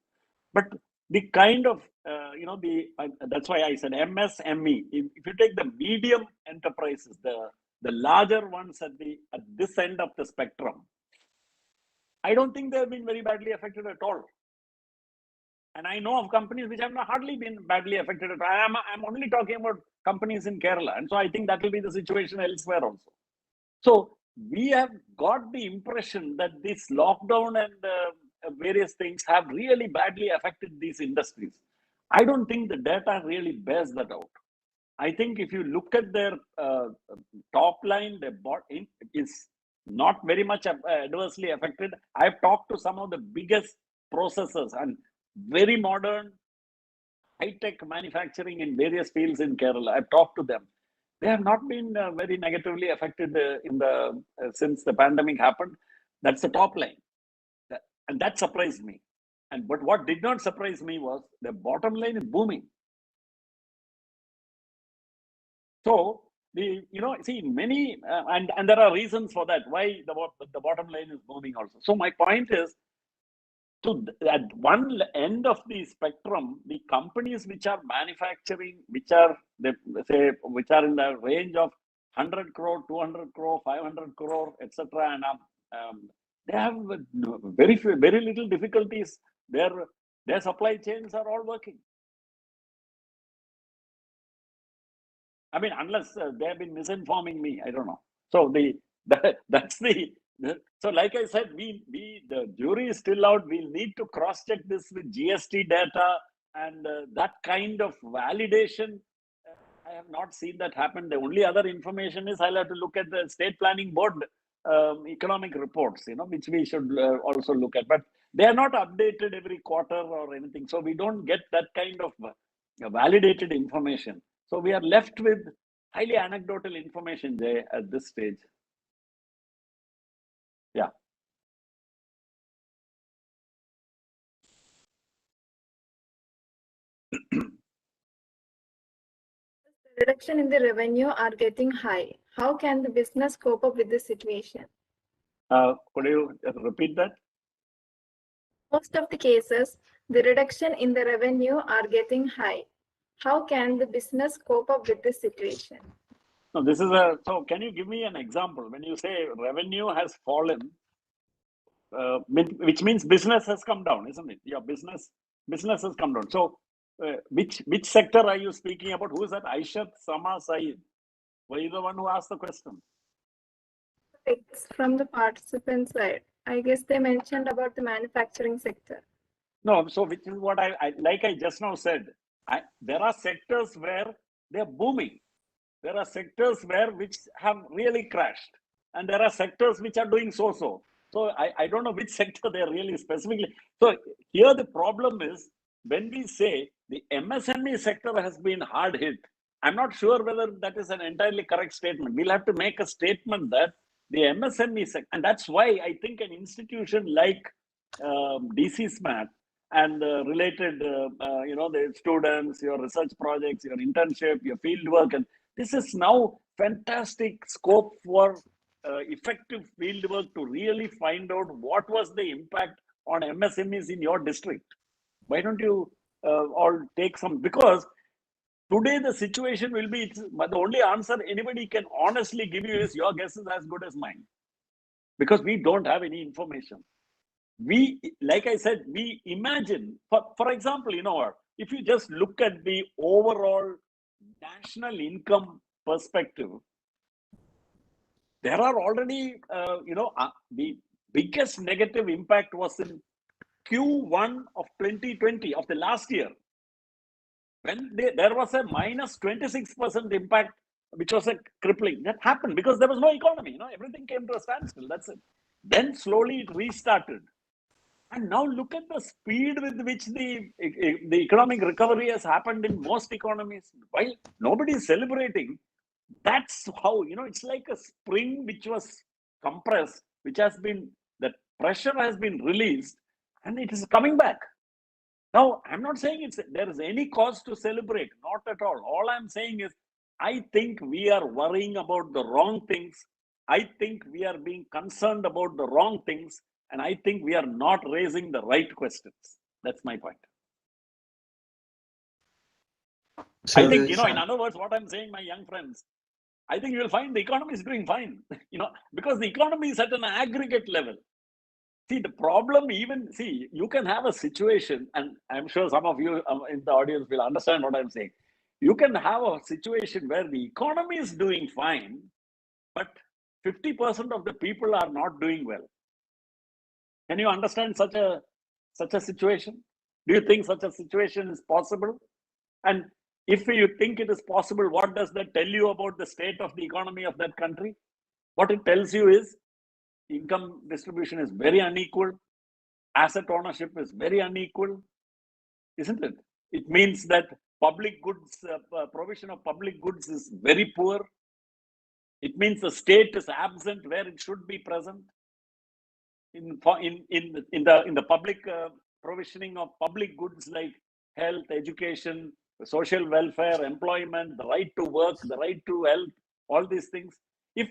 But the kind of, that's why I said MSME. If you take the medium enterprises, the larger ones at this end of the spectrum, I don't think they have been very badly affected at all. And I know of companies which have hardly been badly affected at all. I'm only talking about companies in Kerala. And so I think that will be the situation elsewhere also. So we have got the impression that this lockdown and various things have really badly affected these industries. I don't think the data really bears that out. I think if you look at their top line, their bottom is not very much adversely affected. I've talked to some of the biggest processors and very modern high-tech manufacturing in various fields in Kerala. I've talked to them. They have not been very negatively affected since the pandemic happened. That's the top line, and that surprised me. But what did not surprise me was the bottom line is booming. So see many and there are reasons for that why the bottom line is booming also. So my point is, at one end of the spectrum, the companies which are manufacturing, which are in the range of 100 crore, 200 crore, 500 crore, etc., and they have very little difficulties. Their supply chains are all working. I mean, unless they have been misinforming me, I don't know. So so like I said, the jury is still out. We'll need to cross-check this with GST data and that kind of validation I have not seen that happen. The only other information is I'll have to look at the State Planning Board economic reports, which we should also look at. But they are not updated every quarter or anything. So we don't get that kind of validated information. So we are left with highly anecdotal information, Jay, at this stage. Yeah. Reduction in the revenue are getting high. How can the business cope up with this situation? Could you repeat that? Most of the cases, the reduction in the revenue are getting high. How can the business cope up with this situation? No, so can you give me an example? When you say revenue has fallen, which means business has come down, isn't it? Yeah, business has come down. So which sector are you speaking about? Who is that? Aishat Sama Saeed. Were you the one who asked the question? It's from the participant side. I guess they mentioned about the manufacturing sector. No, so which is what I just now said. There are sectors where they're booming. There are sectors which have really crashed. And there are sectors which are doing so-so. So I don't know which sector they're really specifically. So here the problem is when we say the MSME sector has been hard hit, I'm not sure whether that is an entirely correct statement. We'll have to make a statement that the MSME sector, and that's why I think an institution like DCSMAT and related, the students, your research projects, your internship, your field work, and this is now fantastic scope for effective field work to really find out what was the impact on MSMEs in your district. Why don't you all take some, because today the situation will be, but the only answer anybody can honestly give you is your guess is as good as mine, because we don't have any information. We, like I said, we imagine, for example, if you just look at the overall national income perspective, there are already, the biggest negative impact was in Q1 of 2020 of the last year, when there was a minus 26% impact, which was a crippling. That happened because there was no economy. Everything came to a standstill. That's it. Then slowly it restarted. And now look at the speed with which the economic recovery has happened in most economies. While nobody is celebrating, that's how, it's like a spring which was compressed, which has been, the pressure has been released, and it is coming back. Now, I'm not saying there is any cause to celebrate, not at all. All I'm saying is, I think we are worrying about the wrong things. I think we are being concerned about the wrong things. And I think we are not raising the right questions. That's my point. So I think, in other words, what I'm saying, my young friends, I think you will find the economy is doing fine, because the economy is at an aggregate level. See, the problem you can have a situation, and I'm sure some of you in the audience will understand what I'm saying. You can have a situation where the economy is doing fine, but 50% of the people are not doing well. Can you understand such a situation? Do you think such a situation is possible? And if you think it is possible, what does that tell you about the state of the economy of that country? What it tells you is income distribution is very unequal. Asset ownership is very unequal, isn't it? It means that public goods, provision of public goods is very poor. It means the state is absent where it should be present. In the public provisioning of public goods like health, education, social welfare, employment, the right to work, the right to health, all these things. If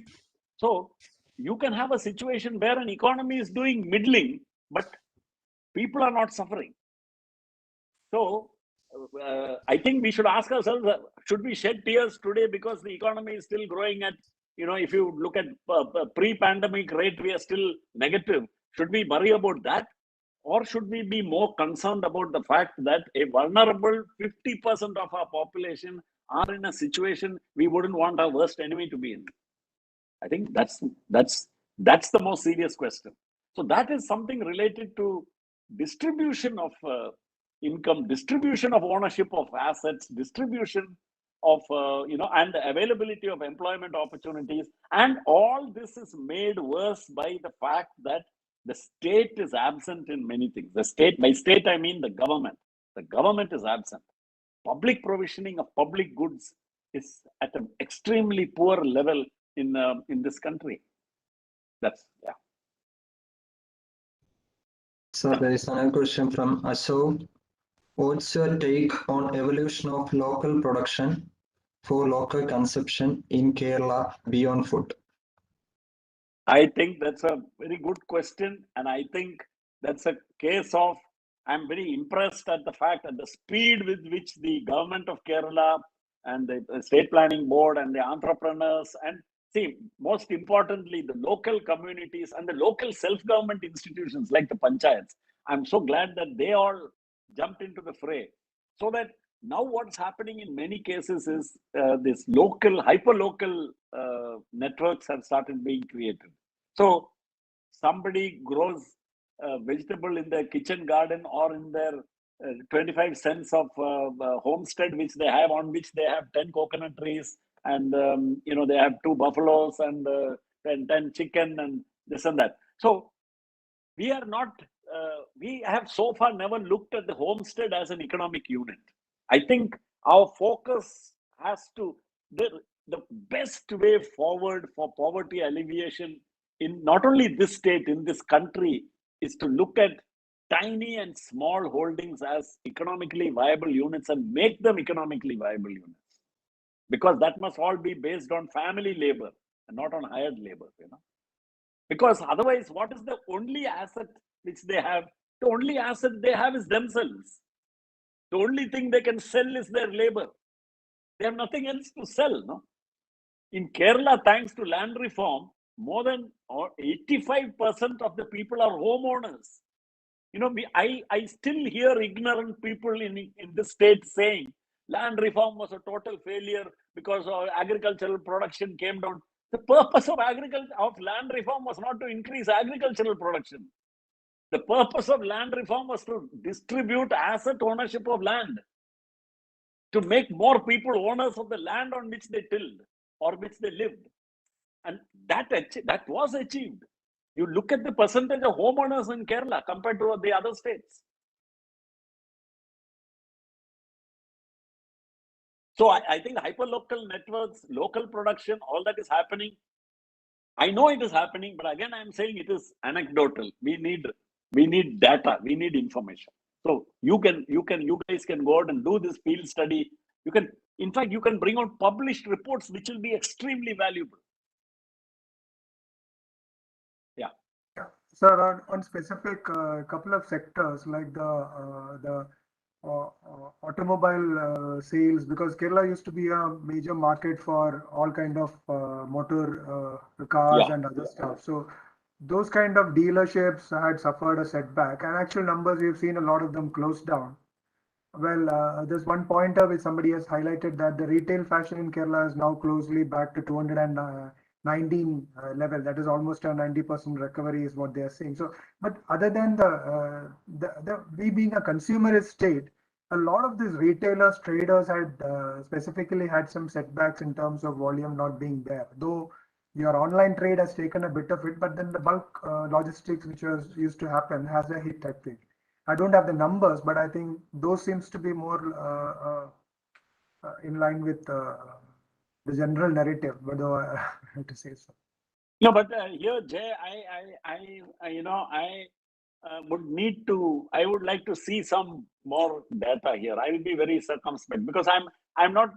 so, you can have a situation where an economy is doing middling, but people are not suffering. So I think we should ask ourselves, should we shed tears today because the economy is still growing at, if you look at pre-pandemic rate, we are still negative. Should we worry about that? Or should we be more concerned about the fact that a vulnerable 50% of our population are in a situation we wouldn't want our worst enemy to be in? I think that's the most serious question. So that is something related to distribution of income, distribution of ownership of assets, distribution of, and the availability of employment opportunities. And all this is made worse by the fact that the state is absent in many things. The state, by state, I mean the government. The government is absent. Public provisioning of public goods is at an extremely poor level in this country. That's, yeah. So there is another question from Ashok. What's your take on evolution of local production for local consumption in Kerala beyond food? I think that's a very good question. And I think that's a case of, I'm very impressed at the fact that the speed with which the government of Kerala and the state planning board and the entrepreneurs and see, most importantly, the local communities and the local self-government institutions like the panchayats. I'm so glad that they all jumped into the fray. So that now what's happening in many cases is this local, hyper-local networks have started being created. So somebody grows vegetable in their kitchen garden or in their 25 cents of homestead which they have, on which they have 10 coconut trees and they have 2 buffaloes and 10 chicken and this and that. So we are not, we have so far never looked at the homestead as an economic unit. I think our focus has to, the best way forward for poverty alleviation in not only this state, in this country, is to look at tiny and small holdings as economically viable units and make them economically viable units. Because that must all be based on family labor and not on hired labor, Because otherwise, what is the only asset which they have? The only asset they have is themselves. The only thing they can sell is their labor. They have nothing else to sell, no? In Kerala, thanks to land reform, more than 85% of the people are homeowners. I still hear ignorant people in this state saying land reform was a total failure because our agricultural production came down. The purpose of land reform was not to increase agricultural production. The purpose of land reform was to distribute asset ownership of land, to make more people owners of the land on which they tilled or which they lived. And that was achieved. You look at the percentage of homeowners in Kerala compared to the other states. So I think hyperlocal networks, local production, all that is happening. I know it is happening, but again, I'm saying it is anecdotal. We need data. We need information. So you guys can go out and do this field study. In fact, you can bring out published reports, which will be extremely valuable. Yeah. Sir, on specific couple of sectors like the automobile sales, because Kerala used to be a major market for all kind of motor cars and other stuff. So those kind of dealerships had suffered a setback, and actual numbers we've seen a lot of them closed down. Well, there's one pointer which somebody has highlighted that the retail fashion in Kerala is now closely back to 219 level. That is almost a 90% recovery is what they are saying. So, but other than we being a consumerist state, a lot of these retailers, traders had specifically had some setbacks in terms of volume not being there. Though your online trade has taken a bit of it, but then the bulk logistics, which used to happen, has a hit, I think. I don't have the numbers, but I think those seems to be more in line with the general narrative, whether I have to say so. No, but here, Jay, I would like to see some more data here. I will be very circumspect because I'm not,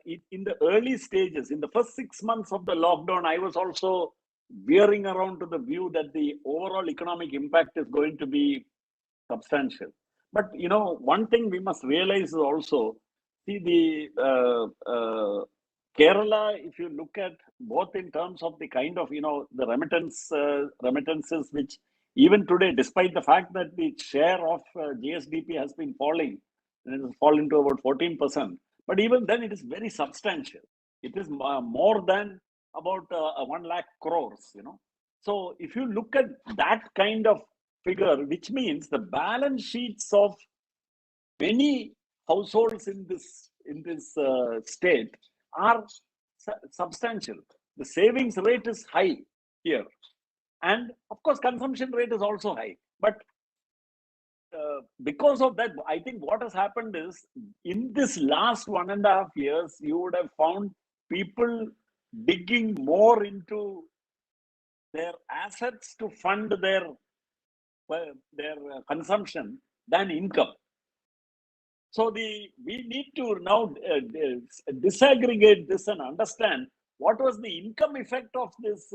in the early stages, in the first 6 months of the lockdown, I was also veering around to the view that the overall economic impact is going to be substantial. But, one thing we must realize is also, see the Kerala, if you look at both in terms of the kind of, the remittances, which even today, despite the fact that the share of GSDP has been falling, and it has fallen to about 14%, but even then it is very substantial. It is more than about 1 lakh crores, So if you look at that kind of figure, which means the balance sheets of many households in this state are substantial. The savings rate is high here, and of course consumption rate is also high. But because of that, I think what has happened is in this last 1.5 years, you would have found people digging more into their assets to fund their consumption than income. So we need to now disaggregate this and understand what was the income effect of this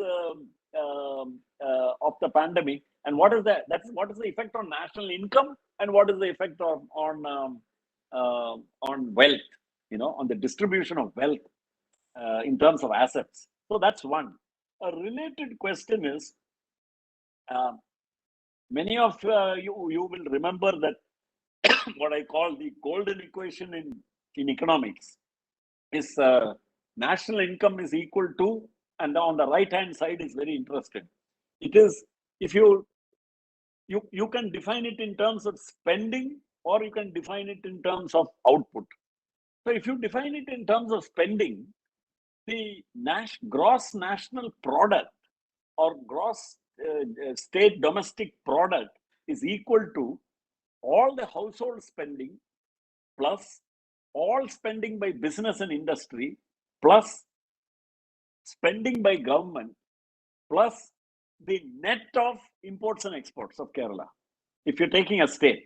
of the pandemic, and what is the effect on national income, and what is the effect on wealth, on the distribution of wealth in terms of assets. So that's one. A related question is, many of you will remember that what I call the golden equation in economics is national income is equal to, and on the right hand side is very interesting. It is, if you can define it in terms of spending, or you can define it in terms of output. So if you define it in terms of spending, the gross national product or gross state domestic product is equal to all the household spending plus all spending by business and industry plus spending by government plus the net of imports and exports of Kerala. If you're taking a state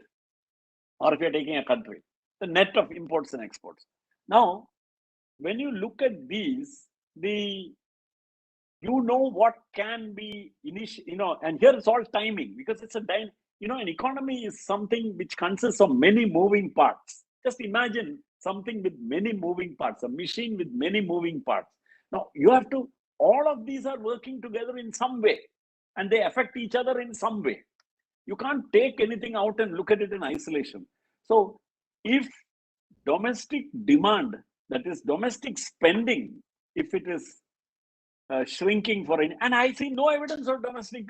or if you're taking a country, the net of imports and exports. Now, when you look at these, what can be and here it's all timing, because it's an economy is something which consists of many moving parts. Just imagine something with many moving parts, a machine with many moving parts. Now all of these are working together in some way, and they affect each other in some way. You can't take anything out and look at it in isolation. So if domestic demand, that is domestic spending, if it is shrinking and I see no evidence of domestic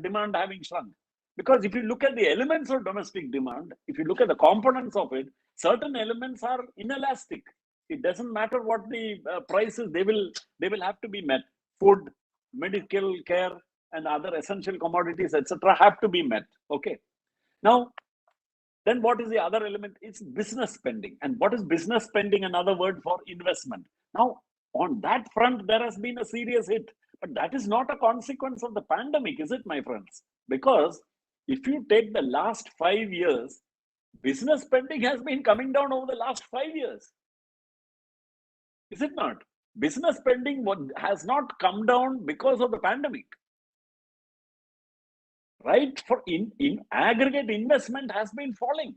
demand having shrunk, because if you look at the elements of domestic demand, if you look at the components of it, certain elements are inelastic. It doesn't matter what the price is, they will have to be met. Food, medical care, and other essential commodities, etc., have to be met. Okay. Now, then what is the other element? It's business spending. And what is business spending? Another word for investment. Now, on that front, there has been a serious hit, but that is not a consequence of the pandemic, is it, my friends? Because if you take the last 5 years, business spending has been coming down over the last 5 years. Is it not? Business spending has not come down because of the pandemic. Right? For in aggregate, investment has been falling.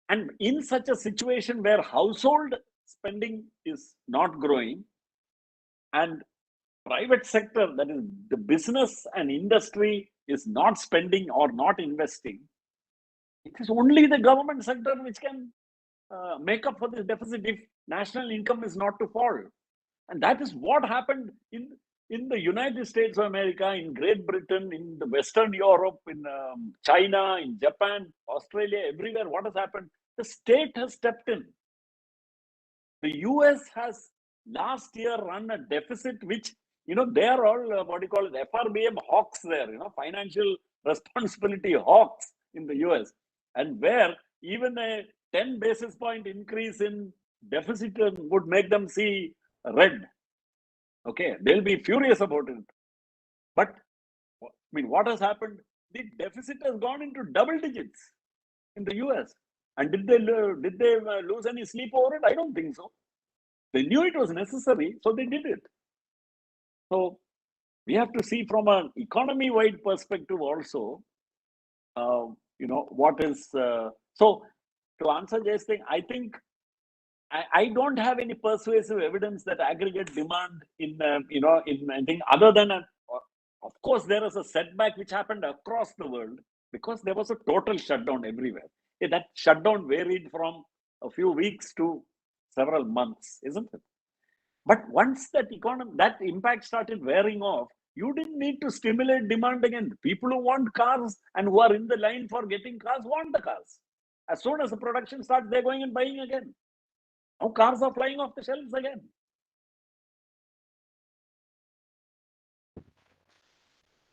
And in such a situation where household spending is not growing and private sector, that is the business and industry, is not spending or not investing, it is only the government sector which can make up for this deficit if national income is not to fall. And that is what happened in the United States of America, in Great Britain, in the Western Europe, in China, in Japan, Australia, everywhere. What has happened? The state has stepped in. The US has last year run a deficit, which, they are all what you call it, FRBM hawks there, financial responsibility hawks in the US. And where even a 10 basis point increase in deficit would make them see red. Okay, they'll be furious about it. But I mean, what has happened? The deficit has gone into double digits in the US. And did they lose any sleep over it? I don't think so. They knew it was necessary, so they did it. So we have to see from an economy-wide perspective also, what is. So to answer Jay's thing, I think I don't have any persuasive evidence that aggregate demand in anything other than of course there is a setback which happened across the world because there was a total shutdown everywhere. That shutdown varied from a few weeks to several months, isn't it? But once that impact started wearing off, you didn't need to stimulate demand again. People who want cars and who are in the line for getting cars want the cars. As soon as the production starts, they're going and buying again. Now cars are flying off the shelves again.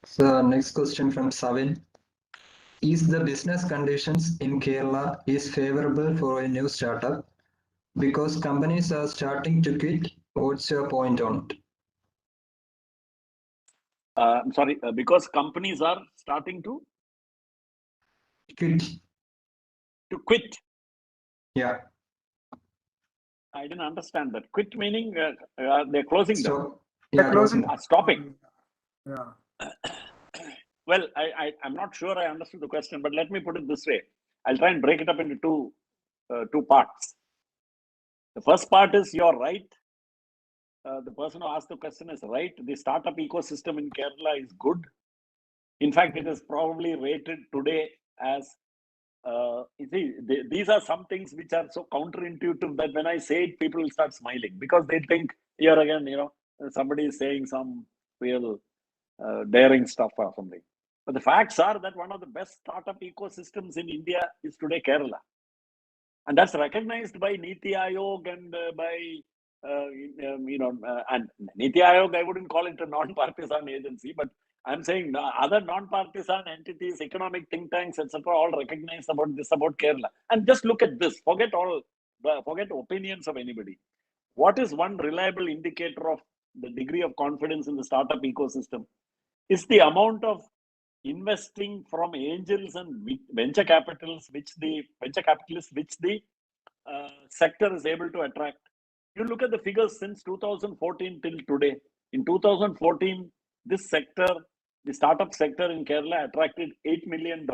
So next question from Savin. Is the business conditions in Kerala is favorable for a new startup because companies are starting to quit? What's your point on it? I'm sorry, because companies are starting to Quit. quit. Yeah. I didn't understand that. Quit meaning they're closing down. So yeah, closing. Stopping. Yeah. Well, I'm not sure I understood the question, but let me put it this way. I'll try and break it up into two parts. The first part is you're right. The person who asked the question is right. The startup ecosystem in Kerala is good. In fact, it is probably rated today as you see, these are some things which are so counterintuitive that when I say it, people will start smiling because they think here again, somebody is saying some real daring stuff or something. But the facts are that one of the best startup ecosystems in India is today Kerala. And that's recognized by Niti Aayog and and Niti Aayog, I wouldn't call it a non-partisan agency, but I'm saying other non-partisan entities, economic think tanks, etc., all recognize about Kerala. And just look at this. Forget opinions of anybody. What is one reliable indicator of the degree of confidence in the startup ecosystem? Is the amount of investing from angels and venture capitalists which the sector is able to attract. You look at the figures since 2014 till today. In 2014, this sector, the startup sector in Kerala, attracted $8 million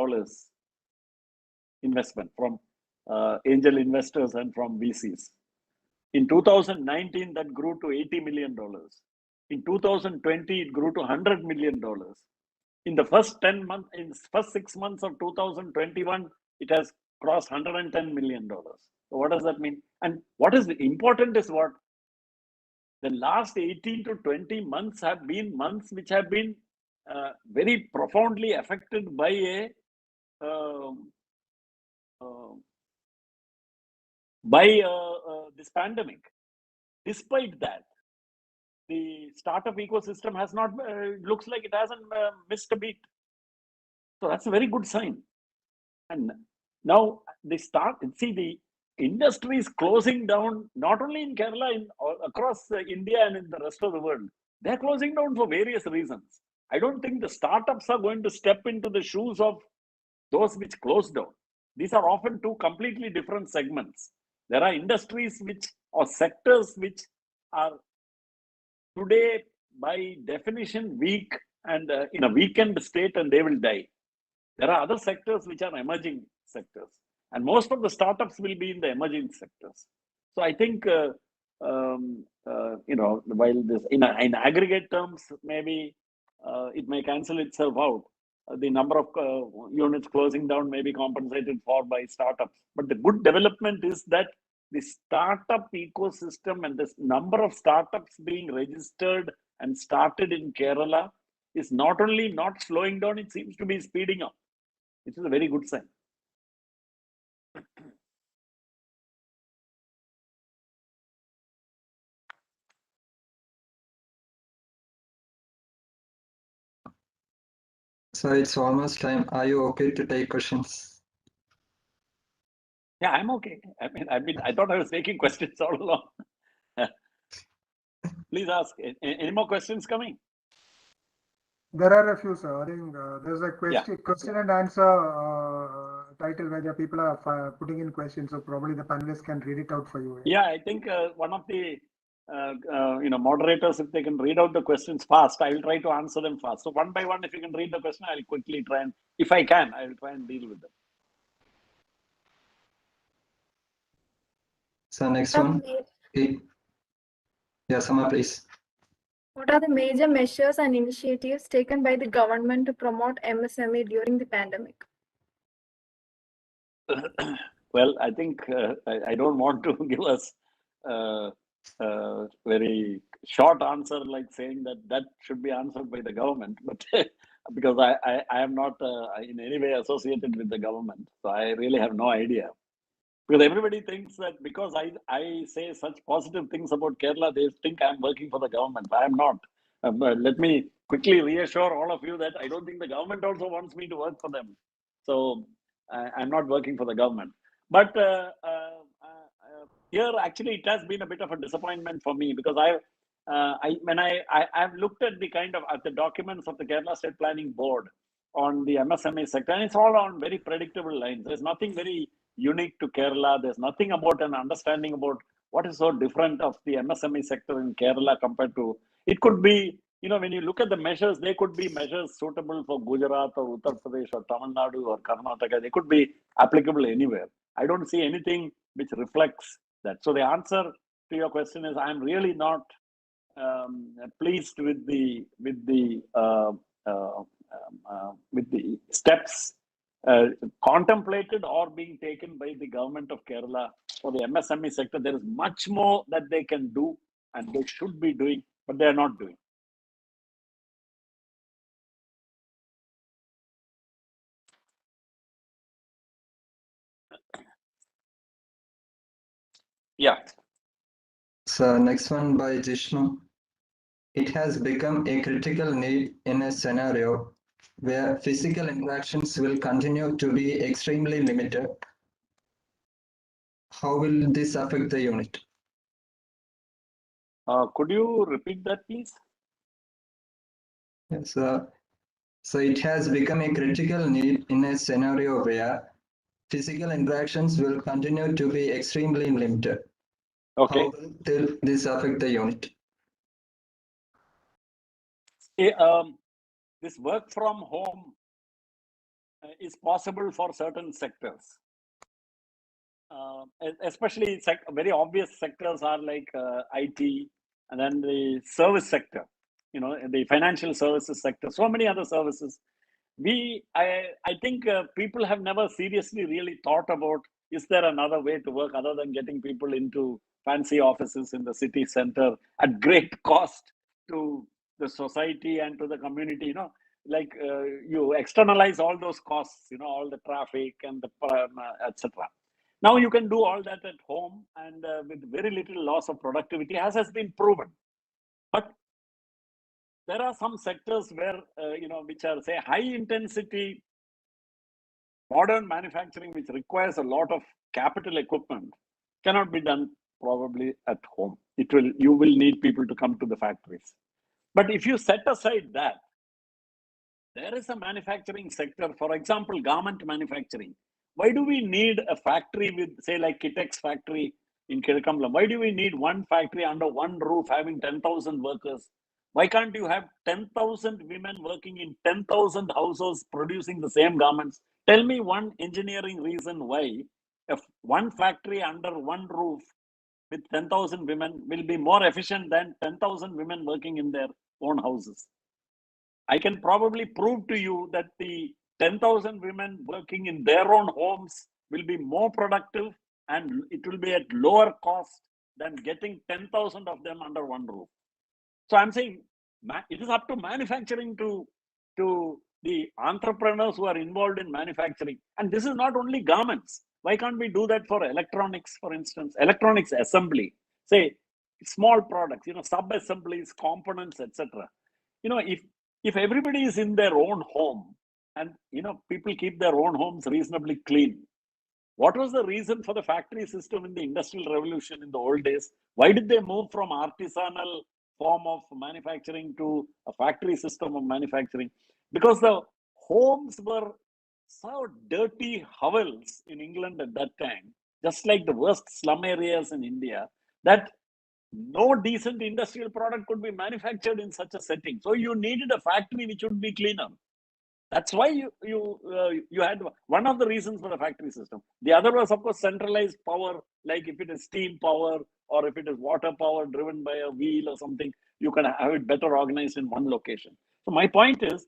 investment from angel investors and from VCs. In 2019, that grew to $80 million. In 2020, it grew to $100 million. In the first 6 months of 2021, it has crossed $110 million. So what does that mean? And what is important is what? The last 18 to 20 months have been months which have been very profoundly affected by this pandemic. Despite that, the startup ecosystem has not, looks like it hasn't missed a beat. So that's a very good sign. And now the industry is closing down, not only in Kerala, across India and in the rest of the world. They're closing down for various reasons. I don't think the startups are going to step into the shoes of those which closed down. These are often two completely different segments. There are industries or sectors which are today by definition weak and in a weakened state, and they will die. There are other sectors which are emerging sectors, and most of the startups will be in the emerging sectors. So I think while this in aggregate terms, maybe it may cancel itself out. The number of units closing down may be compensated for by startups. But the good development is that the startup ecosystem and the number of startups being registered and started in Kerala is not only not slowing down, it seems to be speeding up, which is a very good sign. So it's almost time. Are you okay to take questions? Yeah, I'm okay. I thought I was taking questions all along. Please ask. Any more questions coming? There are a few, sir. I think there's a question and answer title where the people are putting in questions. So probably the panelists can read it out for you. Yeah, I think one of the moderators, if they can read out the questions fast, I will try to answer them fast. So one by one, if you can read the question, I'll quickly try and, if I can, I will try and deal with them. So next one. Yeah, Sama, please. What are the major measures and initiatives taken by the government to promote MSME during the pandemic? Well, I think I don't want to give us very short answer like saying that should be answered by the government. But because I am not in any way associated with the government. So I really have no idea. Because everybody thinks that because I say such positive things about Kerala, they think I'm working for the government. I am not. Let me quickly reassure all of you that I don't think the government also wants me to work for them. So I'm not working for the government. But here, actually, it has been a bit of a disappointment for me because I've looked at the documents of the Kerala State Planning Board on the MSME sector, and it's all on very predictable lines. There's nothing very unique to Kerala. There's nothing about an understanding about what is so different of the MSME sector in Kerala compared to, it could be, when you look at the measures, they could be measures suitable for Gujarat or Uttar Pradesh or Tamil Nadu or Karnataka. They could be applicable anywhere. I don't see anything which reflects that. So the answer to your question is, I'm really not pleased with the steps contemplated or being taken by the government of Kerala for the MSME sector. There is much more that they can do and they should be doing, but they are not doing. Yeah. So next one by Jishnu. It has become a critical need in a scenario where physical interactions will continue to be extremely limited. How will this affect the unit? Could you repeat that, please? Yes, so it has become a critical need in a scenario where physical interactions will continue to be extremely limited. Okay. How will this affect the unit? This work from home is possible for certain sectors. Especially very obvious sectors are like IT, and then the service sector, the financial services sector, so many other services. I think people have never seriously really thought about, is there another way to work other than getting people into fancy offices in the city center at great cost to the society and to the community, like you externalize all those costs, all the traffic and the etc. Now you can do all that at home and with very little loss of productivity, as has been proven. But there are some sectors where, which are, say, high intensity modern manufacturing, which requires a lot of capital equipment, cannot be done probably at home. You will need people to come to the factories. But if you set aside that, there is a manufacturing sector, for example, garment manufacturing. Why do we need a factory with, say, like Kitex factory in Kirkamlam? Why do we need one factory under one roof having 10,000 workers? Why can't you have 10,000 women working in 10,000 households producing the same garments? Tell me one engineering reason why one factory under one roof with 10,000 women will be more efficient than 10,000 women working in their own houses. I can probably prove to you that the 10,000 women working in their own homes will be more productive and it will be at lower cost than getting 10,000 of them under one roof. So I'm saying it is up to manufacturing to the entrepreneurs who are involved in manufacturing. And this is not only garments. Why can't we do that for electronics, for instance, electronics assembly, say small products, sub-assemblies, components, etc. If everybody is in their own home and, people keep their own homes reasonably clean, what was the reason for the factory system in the Industrial Revolution in the old days? Why did they move from artisanal form of manufacturing to a factory system of manufacturing? Because the homes were so dirty hovels in England at that time, just like the worst slum areas in India, that no decent industrial product could be manufactured in such a setting. So you needed a factory which would be cleaner. That's why you had one of the reasons for the factory system. The other was, of course, centralized power, like if it is steam power or if it is water power driven by a wheel or something, you can have it better organized in one location. So my point is,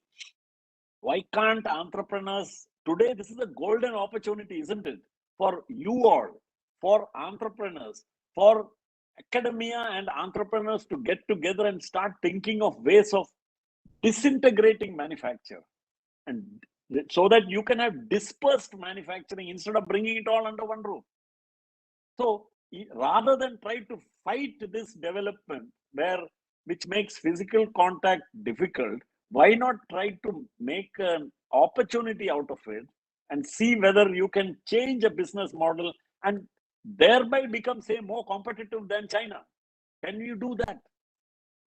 why can't entrepreneurs today, this is a golden opportunity, isn't it? For you all, for entrepreneurs, for academia and entrepreneurs to get together and start thinking of ways of disintegrating manufacture. and so that you can have dispersed manufacturing instead of bringing it all under one roof. So rather than try to fight this development which makes physical contact difficult, why not try to make an opportunity out of it and see whether you can change a business model and thereby become, say, more competitive than China? Can you do that?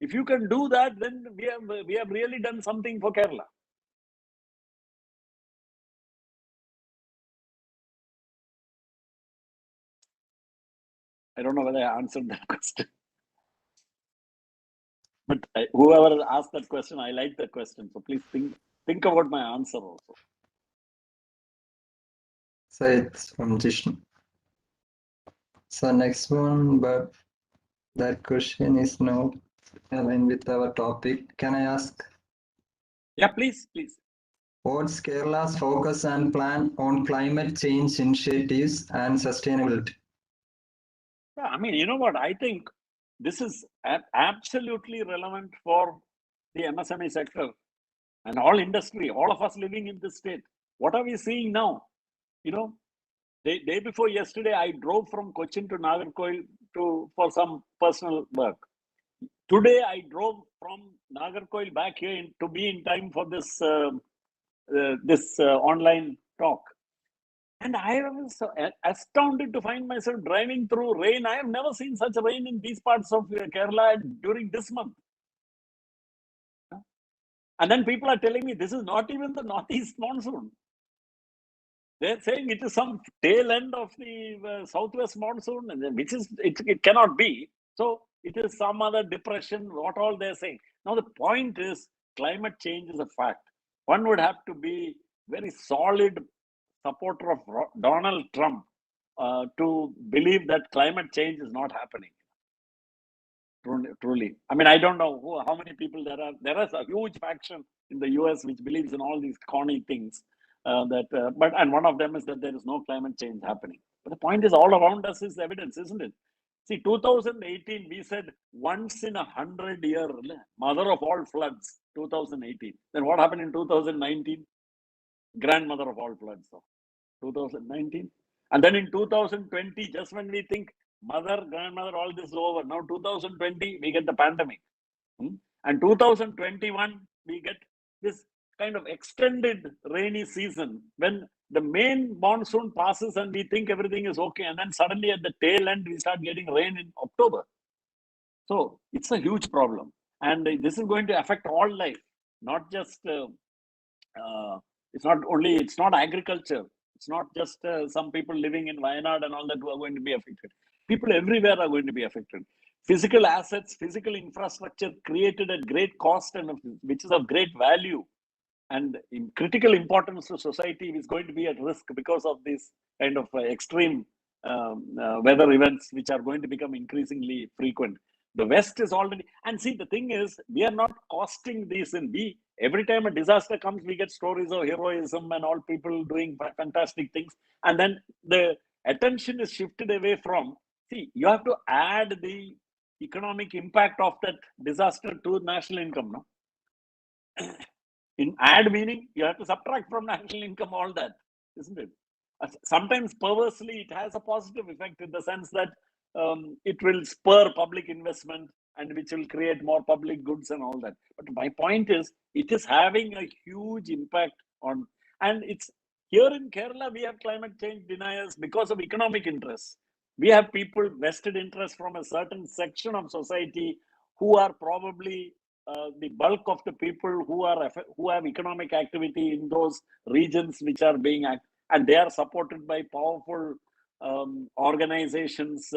If you can do that, then we have really done something for Kerala. I don't know whether I answered that question. But whoever asked that question, I like that question. So please think about my answer also. So it's from Jishnu. So next one, but that question is now aligned with our topic. Can I ask? Yeah, please. What's Kerala's focus and plan on climate change initiatives and sustainability? Yeah, I mean, you know what? I think this is absolutely relevant for the MSME sector and all industry, all of us living in this state. What are we seeing now? You know, day before yesterday, I drove from Cochin to Nagarkoil for some personal work. Today, I drove from Nagarkoil back here to be in time for this online talk. And I was astounded to find myself driving through rain. I have never seen such rain in these parts of Kerala during this month. And then people are telling me this is not even the northeast monsoon. They're saying it is some tail end of the southwest monsoon, which is it cannot be. So it is some other depression, what all they're saying. Now the point is climate change is a fact. One would have to be very solid supporter of Donald Trump to believe that climate change is not happening. Truly. I mean, I don't know how many people there are. There is a huge faction in the US which believes in all these corny things. And one of them is that there is no climate change happening. But the point is, all around us is evidence, isn't it? See, 2018, we said once in 100-year, mother of all floods, 2018. Then what happened in 2019? Grandmother of all floods, so 2019. And then in 2020, just when we think mother, grandmother, all this is over, now 2020, we get the pandemic. And 2021, we get this kind of extended rainy season when the main monsoon passes and we think everything is okay. And then suddenly at the tail end, we start getting rain in October. So it's a huge problem. And this is going to affect all life, not just, it's not agriculture. It's not just some people living in Wayanad and all that who are going to be affected. People everywhere are going to be affected. Physical assets, physical infrastructure created at great cost and which is of great value and in critical importance to society is going to be at risk because of these kind of extreme weather events which are going to become increasingly frequent. The West is already, and see, the thing is, we are not costing these in. Every time a disaster comes, we get stories of heroism and all people doing fantastic things. And then the attention is shifted away from, see, you have to add the economic impact of that disaster to national income. No? In add meaning, you have to subtract from national income all that, isn't it? Sometimes perversely, it has a positive effect in the sense that it will spur public investment and which will create more public goods and all that. But my point is, it is having a huge impact on, and it's here in Kerala, we have climate change deniers because of economic interests. We have people vested interest from a certain section of society who are probably the bulk of the people who have economic activity in those regions which are being and they are supported by powerful organizations,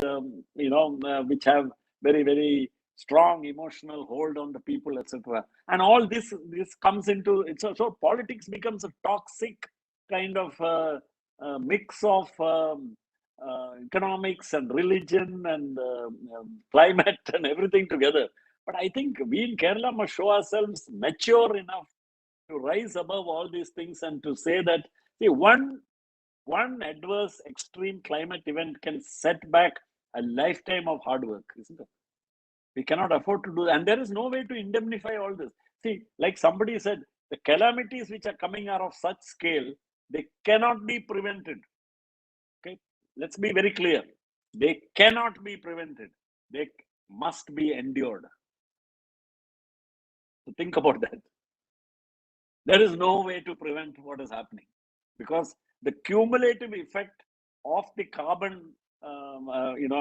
which have very, very strong emotional hold on the people, etc. And all this comes into it. So politics becomes a toxic kind of mix of economics and religion and climate and everything together. But I think we in Kerala must show ourselves mature enough to rise above all these things and to say that, see, one adverse extreme climate event can set back a lifetime of hard work, isn't it? We cannot afford to do that. And there is no way to indemnify all this. See, like somebody said, The calamities which are coming are of such scale, they cannot be prevented. Okay, let's be very clear. They cannot be prevented. They must be endured. So think about that. There is no way to prevent what is happening, because the cumulative effect of the carbon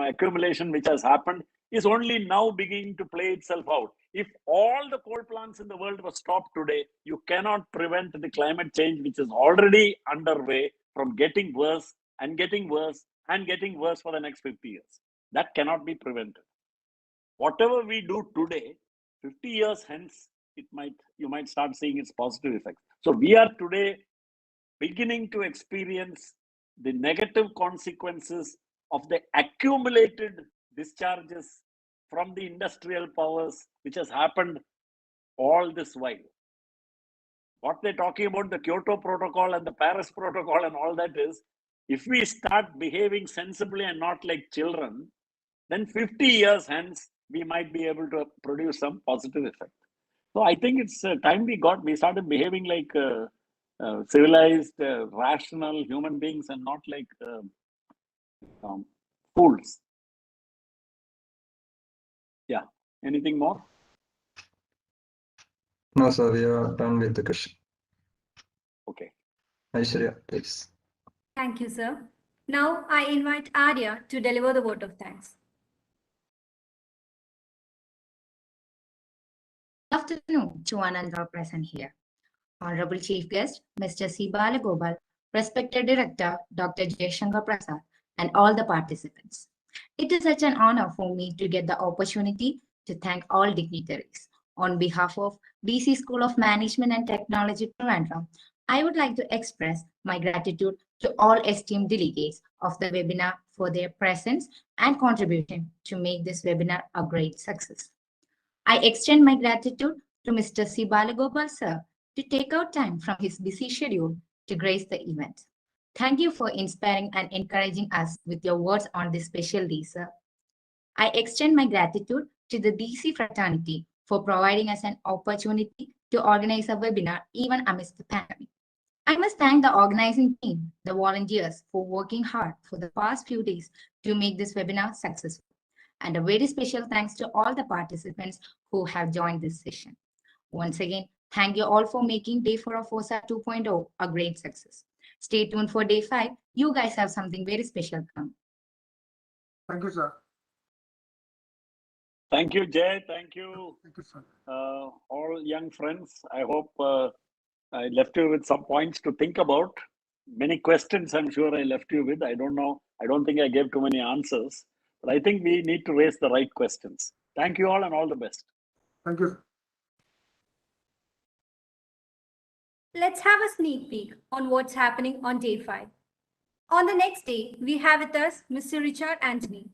accumulation which has happened is only now beginning to play itself out. If all the coal plants in the world were stopped today, you cannot prevent the climate change which is already underway from getting worse and getting worse and getting worse for the next 50 years. That cannot be prevented. Whatever we do today, 50 years hence, you might start seeing its positive effects. So we are today beginning to experience the negative consequences of the accumulated discharges from the industrial powers, which has happened all this while. What they're talking about, the Kyoto Protocol and the Paris Protocol and all that is, if we start behaving sensibly and not like children, then 50 years hence, we might be able to produce some positive effect. So I think it's time we started behaving like civilized, rational human beings and not like fools. Yeah. Anything more? No, sir, we are done with the question. Okay. Aishwarya, please. Thank you, sir. Now I invite Arya to deliver the vote of thanks. Good afternoon to one and all present here. Honorable Chief Guest, Mr. C. Balagopal, respected Director, Dr. Jaishankar Prasad, and all the participants. It is such an honor for me to get the opportunity to thank all dignitaries. On behalf of DC School of Management and Technology, Trivandrum, I would like to express my gratitude to all esteemed delegates of the webinar for their presence and contribution to make this webinar a great success. I extend my gratitude to Mr. C. Balagopal, sir, to take out time from his busy schedule to grace the event. Thank you for inspiring and encouraging us with your words on this special day, sir. I extend my gratitude to the DC fraternity for providing us an opportunity to organize a webinar even amidst the pandemic. I must thank the organizing team, the volunteers for working hard for the past few days to make this webinar successful. And a very special thanks to all the participants who have joined this session. Once again, thank you all for making Day 4 of Forza 2.0 a great success. Stay tuned for Day 5. You guys have something very special coming. Thank you, sir. Thank you, Jay. Thank you, sir. all young friends. I hope I left you with some points to think about. Many questions I'm sure I left you with. I don't know. I don't think I gave too many answers. But I think we need to raise the right questions. Thank you all and all the best. Thank you. Let's have a sneak peek on what's happening on Day 5. On the next day, we have with us Mr. Richard Anthony.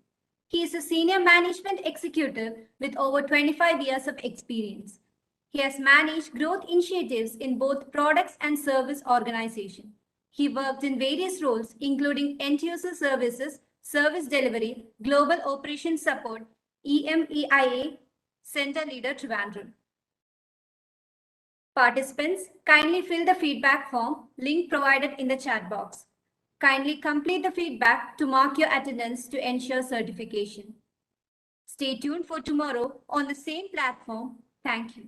He is a senior management executive with over 25 years of experience. He has managed growth initiatives in both products and service organization. He worked in various roles, including end-user services, service delivery, global operations support, EMEIA, Center Leader Trivandrum. Participants, kindly fill the feedback form, link provided in the chat box. Kindly complete the feedback to mark your attendance to ensure certification. Stay tuned for tomorrow on the same platform. Thank you.